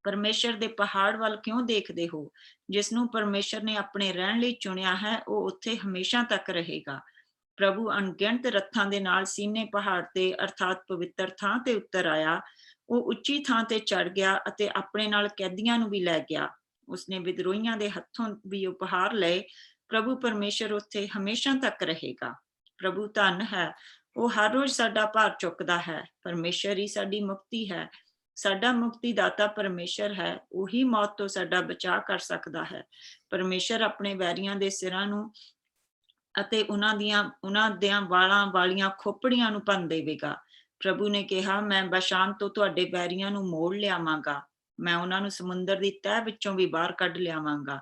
ਪਰਮੇਸ਼ਰ ਦੇ ਪਹਾੜ ਵੱਲ ਕਿਉਂ ਦੇਖਦੇ ਹੋ? ਜਿਸ ਨੂੰ ਪਰਮੇਸ਼ਰ ਨੇ ਆਪਣੇ ਰਹਿਣ ਲਈ ਚੁਣਿਆ ਹੈ, ਉਹ ਉੱਥੇ ਹਮੇਸ਼ਾ ਤੱਕ ਰਹੇਗਾ। ਪ੍ਰਭੂ ਅਣਗਿਣਤ ਰੱਥਾਂ ਦੇ ਨਾਲ ਸੀਨੇ ਪਹਾੜ ਤੇ ਅਰਥਾਤ ਪਵਿੱਤਰ ਥਾਂ ਤੇ ਉਤਰ ਆਇਆ। ਉਹ ਉੱਚੀ ਥਾਂ ਤੇ ਚੜ ਗਿਆ ਅਤੇ ਆਪਣੇ ਨਾਲ ਕੈਦੀਆਂ ਨੂੰ ਵੀ ਲੈ ਗਿਆ। ਉਸਨੇ ਵਿਦਰੋਹੀਆਂ ਦੇ ਹੱਥੋਂ ਵੀ ਉਪਹਾਰ ਲਏ। ਪ੍ਰਭੂ ਪਰਮੇਸ਼ਰ ਉੱਥੇ ਹਮੇਸ਼ਾ ਤੱਕ ਰਹੇਗਾ। ਪ੍ਰਭੂ ਧੰਨ ਹੈ, ਉਹ ਹਰ ਰੋਜ਼ ਸਾਡਾ ਭਾਰ ਚੁੱਕਦਾ ਹੈ। ਪਰਮੇਸ਼ਰ ਹੀ ਸਾਡੀ ਮੁਕਤੀ ਹੈ। ਸਾਡਾ ਮੁਕਤੀਦਾਤਾ ਪਰਮੇਸ਼ਰ ਹੈ। ਉਹੀ ਮੌਤ ਤੋਂ ਸਾਡਾ ਬਚਾਅ ਕਰ ਸਕਦਾ ਹੈ। ਪਰਮੇਸ਼ਰ ਆਪਣੇ ਵੈਰੀਆਂ ਦੇ ਸਿਰਾਂ ਨੂੰ ਅਤੇ ਉਹਨਾਂ ਦੀਆਂ ਵਾਲਾਂ ਵਾਲੀਆਂ ਖੋਪੜੀਆਂ ਨੂੰ ਭੰਨ ਦੇਵੇਗਾ। ਪ੍ਰਭੂ ਨੇ ਕਿਹਾ, ਮੈਂ ਬਸ਼ਾਨ ਤੋਂ ਤੁਹਾਡੇ ਵੈਰੀਆਂ ਨੂੰ ਮੋੜ ਲਿਆਵਾਂਗਾ। ਮੈਂ ਉਹਨਾਂ ਨੂੰ ਸਮੁੰਦਰ ਦੀ ਤਹਿ ਵਿੱਚੋਂ ਵੀ ਬਾਹਰ ਕੱਢ ਲਿਆਵਾਂਗਾ।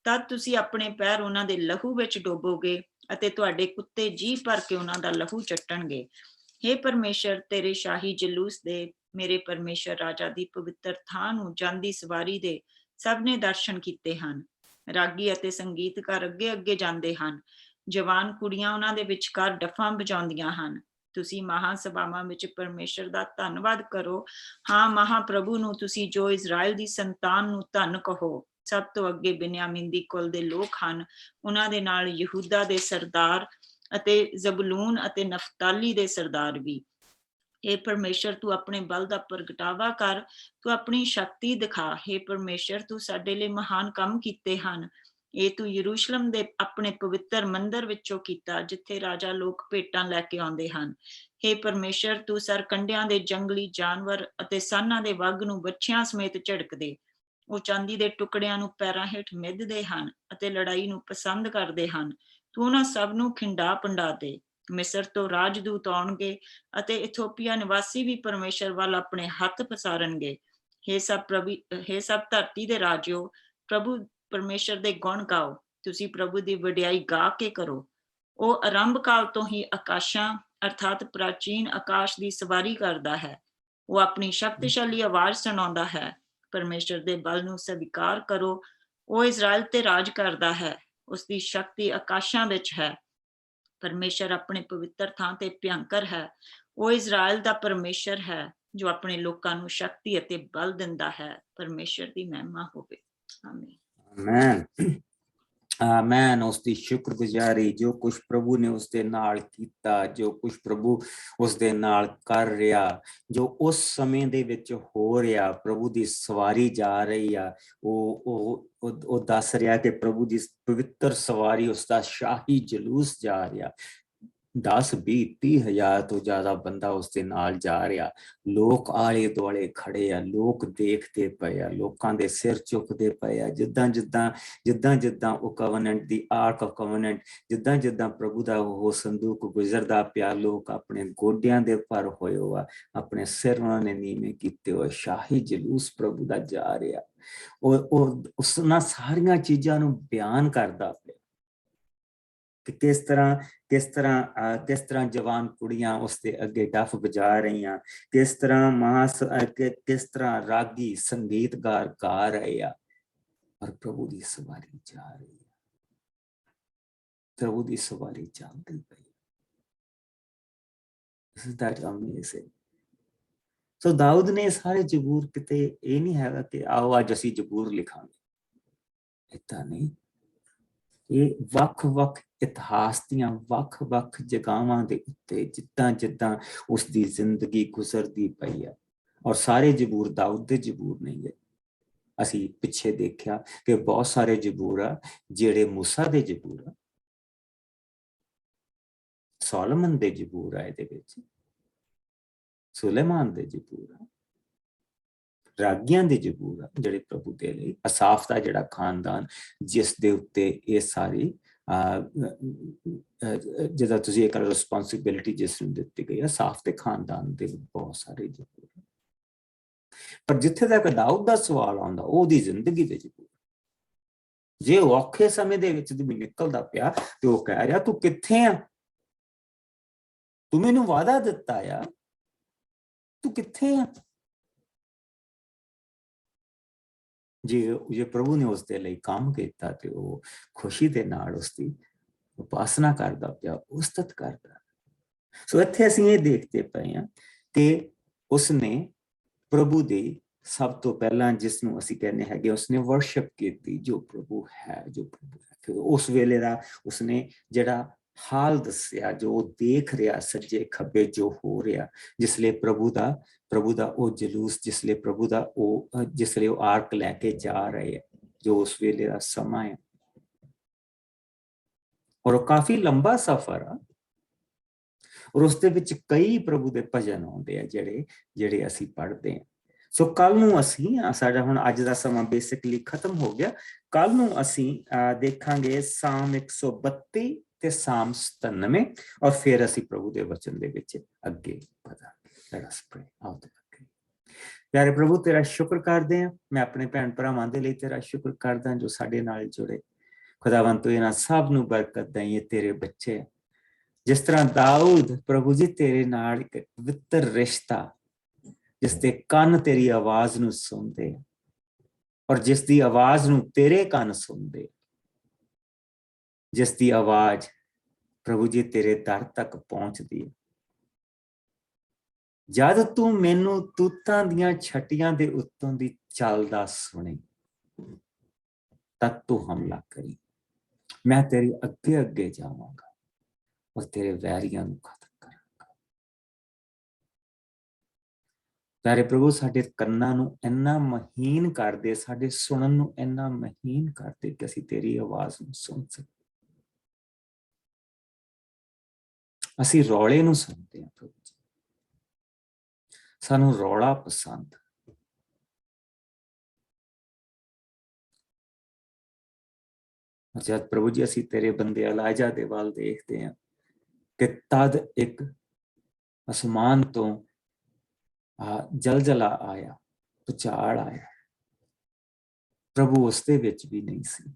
ਤਦ ਤੁਸੀਂ ਆਪਣੇ ਪੈਰ ਉਹਨਾਂ ਦੇ ਲਹੂ ਵਿੱਚ ਡੋਬੋਗੇ ਅਤੇ ਤੁਹਾਡੇ ਕੁੱਤੇ ਜੀ ਭਰ ਕੇ ਉਹਨਾਂ ਦਾ ਲਹੂ ਚੱਟਣਗੇ। ਹੇ ਪਰਮੇਸ਼ਰ, ਤੇਰੇ ਸ਼ਾਹੀ ਜਲੂਸ ਦੇ, ਮੇਰੇ ਪਰਮੇਸ਼ਰ ਰਾਜਾ ਦੀ ਪਵਿੱਤਰ ਥਾਂ ਨੂੰ ਜਾਂਦੀ ਸਵਾਰੀ ਦੇ ਸਭ ਨੇ ਦਰਸ਼ਨ ਕੀਤੇ ਹਨ। ਰਾਗੀ ਅਤੇ ਸੰਗੀਤਕਾਰ ਅੱਗੇ ਅੱਗੇ ਜਾਂਦੇ ਹਨ। ਜਵਾਨ ਕੁੜੀਆਂ ਉਹਨਾਂ ਦੇ ਵਿਚਕਾਰ ਡੱਫਾਂ ਵਜਾਉਂਦੀਆਂ ਹਨ। ਤੁਸੀਂ ਮਹਾਂ ਸਭਾਵਾਂ ਵਿੱਚ ਪਰਮੇਸ਼ਰ ਦਾ ਧੰਨਵਾਦ ਕਰੋ। ਹਾਂ, ਮਹਾਪ੍ਰਭੂ ਨੂੰ ਤੁਸੀਂ ਜੋ ਇਜ਼ਰਾਈਲ ਦੀ ਸੰਤਾਨ ਨੂੰ ਧੰਨ ਕਹੋ। ਸਭ ਤੋਂ ਅੱਗੇ ਬਿਨਯਾਮੀਨ ਦੀ ਕੁਲ ਦੇ ਲੋਕ ਹਨ। ਉਹਨਾਂ ਦੇ ਨਾਲ ਯਹੂਦਾ ਦੇ ਸਰਦਾਰ ਅਤੇ ਜ਼ਬੂਲੂਨ ਅਤੇ ਨਫਤਾਲੀ ਦੇ ਸਰਦਾਰ ਵੀ। हे ਪਰਮੇਸ਼ਰ, ਤੂੰ ਆਪਣੇ ਬਲ ਦਾ ਪ੍ਰਗਟਾਵਾ ਕਰ, ਤੂੰ ਆਪਣੀ ਸ਼ਕਤੀ ਦਿਖਾ। हे ਪਰਮੇਸ਼ਰ, ਤੂੰ ਸਾਡੇ ਲਈ ਮਹਾਨ ਕੰਮ ਕੀਤੇ ਹਨ। ਇਹ ਤੂੰ ਯਰੂਸ਼ਲਮ ਦੇ ਆਪਣੇ ਪਵਿੱਤਰ ਮੰਦਰ ਵਿੱਚੋਂ ਕੀਤਾ, ਜਿੱਥੇ ਰਾਜਾ ਲੋਕ ਭੇਟਾਂ ਲੈ ਕੇ ਆਉਂਦੇ ਹਨ। हे ਪਰਮੇਸ਼ਰ, ਤੂੰ ਸਰਕੰਡਿਆਂ ਦੇ ਜੰਗਲੀ ਜਾਨਵਰ ਅਤੇ ਸਾਨਾਂ ਦੇ ਵੱਗ ਨੂੰ ਬੱਚਿਆਂ ਸਮੇਤ ਝਿੜਕਦੇ। ਉਹ ਚਾਂਦੀ ਦੇ ਟੁਕੜਿਆਂ ਨੂੰ ਪੈਰਾਂ ਹੇਠ ਮਿੱਧਦੇ ਹਨ ਅਤੇ ਲੜਾਈ ਨੂੰ ਪਸੰਦ ਕਰਦੇ ਹਨ। ਤੂੰ ਉਹਨਾਂ ਸਭ ਨੂੰ ਖਿੰਡਾ ਪੰਡਾ ਦੇ। ਮਿਸਰ ਤੋਂ ਰਾਜਦੂਤ ਆਉਣਗੇ ਅਤੇ ਇਥੋਪੀਆ ਨਿਵਾਸੀ ਵੀ ਪਰਮੇਸ਼ਰ ਵੱਲ ਆਪਣੇ ਹੱਥ ਪਸਾਰਨਗੇ। हे ਸਭ ਧਰਤੀ ਦੇ ਰਾਜਿਓ, ਪ੍ਰਭੂ ਪਰਮੇਸ਼ਰ ਦੇ ਗੁਣ ਗਾਓ। ਤੁਸੀਂ ਪ੍ਰਭੂ ਦੀ ਵਡਿਆਈ ਗਾ ਕੇ ਕਰੋ। ਉਹ ਆਰੰਭ ਕਾਲ ਤੋਂ ਹੀ ਆਕਾਸ਼ਾਂ ਅਰਥਾਤ ਪ੍ਰਾਚੀਨ ਆਕਾਸ਼ ਦੀ ਸਵਾਰੀ ਕਰਦਾ ਹੈ। ਉਹ ਆਪਣੀ ਸ਼ਕਤੀਸ਼ਾਲੀ ਆਵਾਜ਼ ਸੁਣਾਉਂਦਾ ਹੈ। ਪਰਮੇਸ਼ਰ ਦੇ ਬਲ ਨੂੰ ਸਵੀਕਾਰ ਕਰੋ। ਉਹ ਇਜ਼ਰਾਈਲ ਤੇ ਰਾਜ ਕਰਦਾ ਹੈ। ਉਸ ਦੀ ਸ਼ਕਤੀ ਆਕਾਸ਼ਾਂ ਵਿੱਚ ਹੈ। ਪਰਮੇਸ਼ਰ ਆਪਣੇ ਪਵਿੱਤਰ ਥਾਂ ਤੇ ਭਿਅੰਕਰ ਹੈ। ਉਹ ਇਜ਼ਰਾਈਲ ਦਾ ਪਰਮੇਸ਼ਰ ਹੈ, ਜੋ ਆਪਣੇ ਲੋਕਾਂ ਨੂੰ ਸ਼ਕਤੀ ਅਤੇ ਬਲ ਦਿੰਦਾ ਹੈ। ਪਰਮੇਸ਼ਰ ਦੀ ਮਹਿਮਾ ਹੋਵੇ। ਆਮੀਨ। ਆਮੇਨ। ਆਮੇਨ। ਉਸ ਦੀ ਸ਼ੁਕਰਗੁਜ਼ਾਰੀ, ਜੋ ਕੁਝ ਪ੍ਰਭੂ ਨੇ ਉਸ ਦੇ ਨਾਲ ਕੀਤਾ, ਜੋ ਕੁਝ ਪ੍ਰਭੂ ਉਸ ਦੇ ਨਾਲ ਕਰ ਰਿਹਾ, ਜੋ ਉਸ ਸਮੇਂ ਦੇ ਵਿੱਚ ਹੋ ਰਿਹਾ, ਪ੍ਰਭੂ ਦੀ ਸਵਾਰੀ ਜਾ ਰਹੀ ਆ। ਉਹ ਦੱਸ ਰਿਹਾ ਕਿ ਪ੍ਰਭੂ ਦੀ ਪਵਿੱਤਰ ਸਵਾਰੀ, ਉਸ ਦਾ ਸ਼ਾਹੀ ਜਲੂਸ ਜਾ ਰਿਹਾ। 10, 20, 30 ਹਜ਼ਾਰ ਤੋਂ ਜ਼ਿਆਦਾ ਬੰਦਾ ਉਸ ਦੇ ਨਾਲ ਜਾ ਰਿਹਾ। ਲੋਕ ਆਲੇ ਦੁਆਲੇ ਖੜੇ ਆ, ਲੋਕ ਦੇਖਦੇ ਪਏ ਆ, ਲੋਕਾਂ ਦੇ ਸਿਰ ਝੁਕਦੇ ਪਏ ਆ। ਜਿੱਦਾਂ ਉਹ ਕਵਨੈਂਟ ਦੀ ਆਰਕ ਆਫ ਕਵਨੈਂਟ, ਜਿੱਦਾਂ ਪ੍ਰਭੂ ਦਾ ਉਹ ਸੰਦੂਕ ਗੁਜ਼ਰਦਾ ਪਿਆ, ਲੋਕ ਆਪਣੇ ਗੋਡਿਆਂ ਦੇ ਉੱਪਰ ਹੋਏ ਆ, ਆਪਣੇ ਸਿਰ ਉਹਨਾਂ ਨੇ ਨੀਵੇਂ ਕੀਤੇ ਹੋਏ। ਸ਼ਾਹੀ ਜਲੂਸ ਪ੍ਰਭੂ ਦਾ ਜਾ ਰਿਹਾ। ਉਹ ਉਸਨਾਂ ਸਾਰੀਆਂ ਚੀਜ਼ਾਂ ਨੂੰ ਬਿਆਨ ਕਰਦਾ ਪਿਆ ਕਿ ਕਿਸ ਤਰ੍ਹਾਂ ਜਵਾਨ ਕੁੜੀਆਂ ਉਸਦੇ ਅੱਗੇ ਡੱਫ ਵਜਾ ਰਹੀਆਂ, ਕਿਸ ਤਰ੍ਹਾਂ ਰਾਗੀ ਸੰਗੀਤਕਾਰ ਗਾ ਰਹੇ ਆ, ਪਰ ਪ੍ਰਭੂ ਦੀ ਸਵਾਰੀ ਜਾ ਰਹੀ ਹੈ। ਪ੍ਰਭੂ ਦੀ ਸਵਾਰੀ ਚੱਲਦੀ ਪਈ। ਸੋ ਦਾਊਦ ਨੇ ਸਾਰੇ ਜ਼ਬੂਰ, ਕਿਤੇ ਇਹ ਨਹੀਂ ਹੈਗਾ ਕਿ ਆਓ ਅੱਜ ਅਸੀਂ ਜ਼ਬੂਰ ਲਿਖਾਂਗੇ, ਏਦਾਂ ਨਹੀਂ। ਇਹ ਵੱਖ-ਵੱਖ ਇਤਿਹਾਸ ਦੀਆਂ ਵੱਖ-ਵੱਖ ਜਗ੍ਹਾਵਾਂ ਦੇ ਉੱਤੇ ਜਿੱਦਾਂ ਉਸਦੀ ਜ਼ਿੰਦਗੀ ਗੁਜ਼ਰਦੀ ਪਈ ਹੈ। ਔਰ ਸਾਰੇ ਜ਼ਬੂਰ ਦਾਊਦ ਦੇ ਜ਼ਬੂਰ ਨਹੀਂ ਹੈ। ਅਸੀਂ ਪਿੱਛੇ ਦੇਖਿਆ ਕਿ ਬਹੁਤ ਸਾਰੇ ਜ਼ਬੂਰ ਆ ਜਿਹੜੇ ਮੂਸਾ ਦੇ ਜ਼ਬੂਰ ਆ, ਸੋਲੋਮਨ ਦੇ ਜ਼ਬੂਰ ਆ, ਇਹਦੇ ਵਿੱਚ ਸੁਲੇਮਾਨ ਦੇ ਜ਼ਬੂਰ ਆ, ਰਾਗੀਆਂ ਦੇ ਜ਼ਬੂਰ ਆ ਜਿਹੜੇ ਪ੍ਰਭੂ ਦੇ ਲਈ, ਅਸਾਫ ਦਾ ਜਿਹੜਾ ਖਾਨਦਾਨ ਜਿਸ ਦੇ ਉੱਤੇ ਇਹ ਸਾਰੀ ਜਿਹਦਾ ਤੁਸੀਂ ਇੱਕ ਰਿਸਪੌਂਸਿਬਿਲਿਟੀ ਜਿਸ ਨੂੰ ਦਿੱਤੀ ਗਈ ਹੈ, ਅਸਾਫ ਦੇ ਖਾਨਦਾਨ ਦੇ ਬਹੁਤ ਸਾਰੇ ਜ਼ਬੂਰ। ਪਰ ਜਿੱਥੇ ਤੱਕ ਦਾਊਦ ਦਾ ਸਵਾਲ ਆਉਂਦਾ, ਉਹਦੀ ਜ਼ਿੰਦਗੀ ਦੇ ਜ਼ਬੂਰ, ਜੇ ਉਹ ਔਖੇ ਸਮੇਂ ਦੇ ਵਿੱਚ ਵੀ ਨਿਕਲਦਾ ਪਿਆ ਤੇ ਉਹ ਕਹਿ ਰਿਹਾ, ਤੂੰ ਕਿੱਥੇ ਆ? ਤੂੰ ਮੈਨੂੰ ਵਾਅਦਾ ਦਿੱਤਾ ਆ, ਤੂੰ ਕਿੱਥੇ ਆ? ਜੇ ਪ੍ਰਭੂ ਨੇ ਉਸ ਦੇ ਲਈ ਕੰਮ ਕੀਤਾ ਤੇ ਉਹ ਖੁਸ਼ੀ ਦੇ ਨਾਲ ਉਸਦੀ ਉਪਾਸਨਾ ਕਰਦਾ ਪਿਆ, ਉਸਤਤ ਕਰਦਾ। ਸੋ ਇੱਥੇ ਅਸੀਂ ਇਹ ਦੇਖਦੇ ਪਏ ਹਾਂ ਕਿ ਉਸਨੇ ਪ੍ਰਭੂ ਦੀ ਸਭ ਤੋਂ ਪਹਿਲਾਂ, ਜਿਸ ਨੂੰ ਅਸੀਂ ਕਹਿੰਦੇ ਹੈਗੇ, ਉਸਨੇ ਵਰਸ਼ਿਪ ਕੀਤੀ, ਜੋ ਪ੍ਰਭੂ ਹੈ, ਜੋ ਪ੍ਰਭੂ ਹੈ। ਉਸ ਵੇਲੇ ਦਾ ਉਸਨੇ ਜਿਹੜਾ ਹਾਲ ਦੱਸਿਆ, ਜੋ ਦੇਖ ਰਿਹਾ ਸੱਜੇ ਖੱਬੇ ਜੋ ਹੋ ਰਿਹਾ, ਜਿਸਲੇ ਪ੍ਰਭੂ ਦਾ ਉਹ ਜਲੂਸ, ਜਿਸਲੇ ਪ੍ਰਭੂ ਦਾ ਉਹ ਜਿਸਲੇ ਉਹ ਆਰਕ ਲੈ ਕੇ ਜਾ ਰਹੇ ਹੈ, ਜੋ ਉਸ ਵੇਲੇ ਦਾ ਸਮਾਂ ਹੈ। ਔਰ ਉਹ ਕਾਫੀ ਲੰਬਾ ਸਫ਼ਰ ਆ, ਔਰ ਉਸ ਦੇ ਵਿੱਚ ਕਈ ਪ੍ਰਭੂ ਦੇ ਭਜਨ ਆਉਂਦੇ ਆ ਜਿਹੜੇ ਅਸੀਂ ਪੜ੍ਹਦੇ ਹਾਂ। ਸੋ ਕੱਲ ਨੂੰ ਅਸੀਂ, ਸਾਡਾ ਹੁਣ ਅੱਜ ਦਾ ਸਮਾਂ ਬੇਸਿਕਲੀ ਖਤਮ ਹੋ ਗਿਆ, ਕੱਲ ਨੂੰ ਅਸੀਂ ਦੇਖਾਂਗੇ ਸਾਮ 132 ਤੇ ਸਾਮ 97, ਔਰ ਫਿਰ ਅਸੀਂ ਪ੍ਰਭੂ ਦੇ ਵਚਨ ਦੇ ਵਿੱਚ ਅੱਗੇ ਵਧਾਂਗੇ। Let us pray। ਆਓ ਤੇ ਪਿਆਰੇ ਪ੍ਰਭੂ, ਤੇਰਾ ਸ਼ੁਕਰ ਕਰਦੇ ਹਾਂ। ਮੈਂ ਆਪਣੇ ਭੈਣ ਭਰਾਵਾਂ ਦੇ ਲਈ ਤੇਰਾ ਸ਼ੁਕਰ ਕਰਦਾ ਜੋ ਸਾਡੇ ਨਾਲ ਜੁੜੇ। ਖੁਦਾਵੰਦ ਤੂੰ ਇਹਨਾਂ ਸਭ ਨੂੰ ਬਰਕਤ ਦੇਈਏ, ਤੇਰੇ ਬੱਚੇ। ਜਿਸ ਤਰ੍ਹਾਂ ਦਾਊਦ ਪ੍ਰਭੂ ਜੀ ਤੇਰੇ ਨਾਲ ਇੱਕ ਪਵਿੱਤਰ ਰਿਸ਼ਤਾ, ਜਿਸ ਦੇ ਕੰਨ ਤੇਰੀ ਆਵਾਜ਼ ਨੂੰ ਸੁਣਦੇ, ਔਰ ਜਿਸ ਦੀ ਆਵਾਜ਼ ਨੂੰ ਤੇਰੇ ਕੰਨ ਸੁਣਦੇ, ਜਿਸ ਦੀ ਆਵਾਜ਼ ਪ੍ਰਭੂ ਜੀ ਤੇਰੇ ਦਰ ਤੱਕ ਪਹੁੰਚਦੀ ਹੈ। ਜਦ ਤੂੰ ਮੈਨੂੰ ਤੂਤਾਂ ਦੀਆਂ ਛਟੀਆਂ ਦੇ ਉੱਤੋਂ ਦੀ ਚੱਲਦਾ ਸੁਣੇ, ਤਦ ਤੂੰ ਹਮਲਾ ਕਰੀ। ਮੈਂ ਤੇਰੇ ਅੱਗੇ ਅੱਗੇ ਜਾਵਾਂਗਾ ਔਰ ਤੇਰੇ ਵੈਰੀਆਂ ਨੂੰ ਖਤਮ ਕਰਾਂਗਾ। ਪਿਆਰੇ ਪ੍ਰਭੂ, ਸਾਡੇ ਕੰਨਾਂ ਨੂੰ ਇੰਨਾ ਮਹੀਨ ਕਰਦੇ, ਸਾਡੇ ਸੁਣਨ ਨੂੰ ਇੰਨਾ ਮਹੀਨ ਕਰਦੇ ਕਿ ਅਸੀਂ ਤੇਰੀ ਆਵਾਜ਼ ਨੂੰ ਸੁਣ ਸਕੀਏ। ਅਸੀਂ ਰੌਲੇ ਨੂੰ ਸੁਣਦੇ ਹਾਂ ਪ੍ਰਭੂ ਜੀ, ਸਾਨੂੰ ਰੌਲਾ ਪਸੰਦ। ਜਦ ਪ੍ਰਭੂ ਜੀ ਅਸੀਂ ਤੇਰੇ ਬੰਦੇ ਇਲਾਜਾ ਦੇ ਵੱਲ ਦੇਖਦੇ ਹਾਂ ਕਿ ਤਦ ਇੱਕ ਅਸਮਾਨ ਤੋਂ ਜਲਜਲਾ ਆਇਆ, ਭੁਚਾਲ ਆਇਆ, ਪ੍ਰਭੂ ਉਸ ਦੇ ਵਿੱਚ ਵੀ ਨਹੀਂ ਸੀ।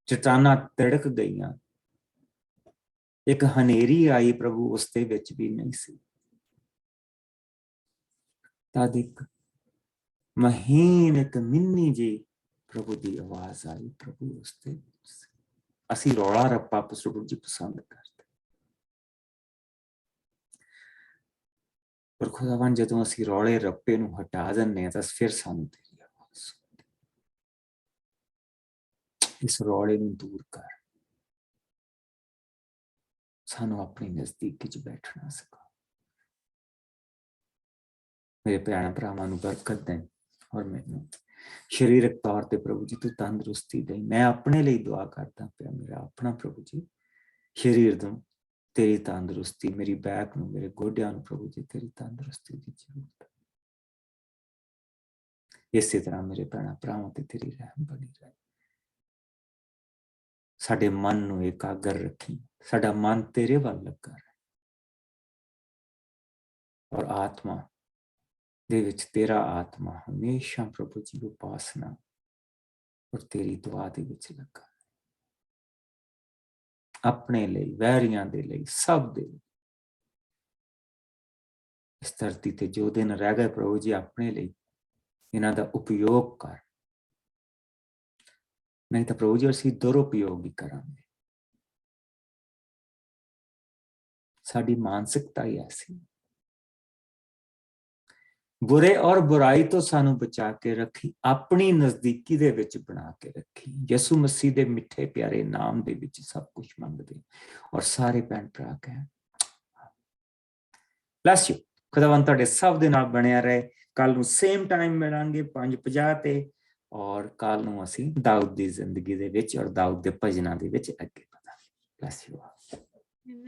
ਚਟਾਨਾਂ ਤਿੜਕ ਗਈਆਂ, ਇੱਕ ਹਨੇਰੀ ਆਈ, ਪ੍ਰਭੂ ਉਸ ਦੇ ਵਿੱਚ ਵੀ ਨਹੀਂ ਸੀ। ਤਦ ਇੱਕ ਮਹੀਨ, ਇੱਕ ਮਿੰਨੀ ਜੀ ਪ੍ਰਭੂ ਦੀ ਆਵਾਜ਼ ਆਈ, ਪ੍ਰਭੂ ਉਸ ਦੇ ਵਿੱਚ ਸੀ। ਅਸੀਂ ਰੌਲਾ ਰੱਪਾ ਪ੍ਰਭੂ ਜੀ ਪਸੰਦ ਕਰਦੇ। ਪਰ ਖੁਦਾਵੰਦ, ਜਦੋਂ ਅਸੀਂ ਰੌਲੇ ਰੱਪੇ ਨੂੰ ਹਟਾ ਦਿੰਦੇ ਹਾਂ ਤਾਂ ਫਿਰ ਸਾਨੂੰ ਤੇਰੀ ਆਵਾਜ਼ ਸੁਣਦੀ। ਇਸ ਰੌਲੇ ਨੂੰ ਦੂਰ ਕਰ, ਸਾਨੂੰ ਆਪਣੀ ਨਜ਼ਦੀਕੀ ਚ ਬੈਠਣਾ ਸਿਖਾ। ਮੇਰੇ ਭੈਣ ਭਰਾਵਾਂ ਨੂੰ ਬਰਕਤ ਦੇ, ਔਰ ਮੈਨੂੰ ਸਰੀਰਕ ਤੌਰ ਤੇ ਪ੍ਰਭੂ ਜੀ ਤੂੰ ਤੰਦਰੁਸਤੀ ਦੇ। ਮੈਂ ਆਪਣੇ ਲਈ ਦੁਆ ਕਰਦਾ ਪਿਆ, ਮੇਰਾ ਆਪਣਾ ਪ੍ਰਭੂ ਜੀ ਸਰੀਰ ਨੂੰ ਤੇਰੀ ਤੰਦਰੁਸਤੀ, ਮੇਰੀ ਬੈਕ ਨੂੰ, ਮੇਰੇ ਗੋਡਿਆਂ ਨੂੰ ਪ੍ਰਭੂ ਜੀ ਤੇਰੀ ਤੰਦਰੁਸਤੀ ਦੀ ਜ਼ਰੂਰਤ ਹੈ। ਇਸੇ ਤਰ੍ਹਾਂ ਮੇਰੇ ਭੈਣਾਂ ਭਰਾਵਾਂ ਤੇ ਤੇਰੀ ਰਹਿਮ ਬਣੀ ਰਹੇ। ਸਾਡੇ ਮਨ ਨੂੰ ਇਕਾਗਰ ਰੱਖੀ, ਸਾਡਾ ਮਨ ਤੇਰੇ ਵੱਲ ਲੱਗਾ ਰਹੇ, ਔਰ ਆਤਮਾ ਦੇ ਵਿੱਚ ਤੇਰਾ ਆਤਮਾ ਹਮੇਸ਼ਾ ਪ੍ਰਭੂ ਜੀ ਉਪਾਸਨਾ ਔਰ ਤੇਰੀ ਦੁਆ ਦੇ ਵਿੱਚ ਲੱਗਾ। ਆਪਣੇ ਲਈ, ਵੈਰੀਆਂ ਦੇ ਲਈ, ਸਭ ਦੇ ਲਈ। ਇਸ ਧਰਤੀ ਤੇ ਜੋ ਦਿਨ ਰਹਿ ਗਏ ਪ੍ਰਭੂ ਜੀ, ਆਪਣੇ ਲਈ ਇਹਨਾਂ ਦਾ ਉਪਯੋਗ ਕਰ, ਨਹੀਂ ਤਾਂ ਪ੍ਰਭੂ ਜੀ ਅਸੀਂ ਦੁਰਉਪਯੋਗ ਹੀ ਕਰਾਂਗੇ। ਸਾਡੀ ਮਾਨਸਿਕਤਾ ਹੀ ਐਸੀ। ਬੁਰੇ ਔਰ ਬੁਰਾਈ ਤੋਂ ਸਾਨੂੰ ਬਚਾ ਕੇ ਰੱਖੀ, ਆਪਣੀ ਨਜ਼ਦੀਕੀ ਦੇ ਵਿੱਚ ਬਣਾ ਕੇ ਰੱਖੀ। ਯਿਸੂ ਮਸੀਹ ਦੇ ਮਿੱਠੇ ਪਿਆਰੇ ਨਾਮ ਦੇ ਵਿੱਚ ਸਭ ਕੁਝ ਮੰਗਦੇ, ਔਰ ਸਾਰੇ ਭੈਣ ਭਰਾ ਕਹਿਣ ਬਲੈਸ ਯੂ। ਖੁਦਾਵੰਦ ਤੁਹਾਡੇ ਸਭ ਦੇ ਨਾਲ ਬਣਿਆ ਰਹੇ। ਕੱਲ ਨੂੰ ਸੇਮ ਟਾਈਮ ਮਿਲਾਂਗੇ 5:50 ਤੇ, ਔਰ ਕੱਲ ਨੂੰ ਅਸੀਂ ਦਾਊਦ ਦੀ ਜ਼ਿੰਦਗੀ ਦੇ ਵਿੱਚ ਔਰ ਦਾਊਦ ਦੇ ਭਜਨਾਂ ਦੇ ਵਿੱਚ ਅੱਗੇ ਵਧਾਂਗੇ। Bless you.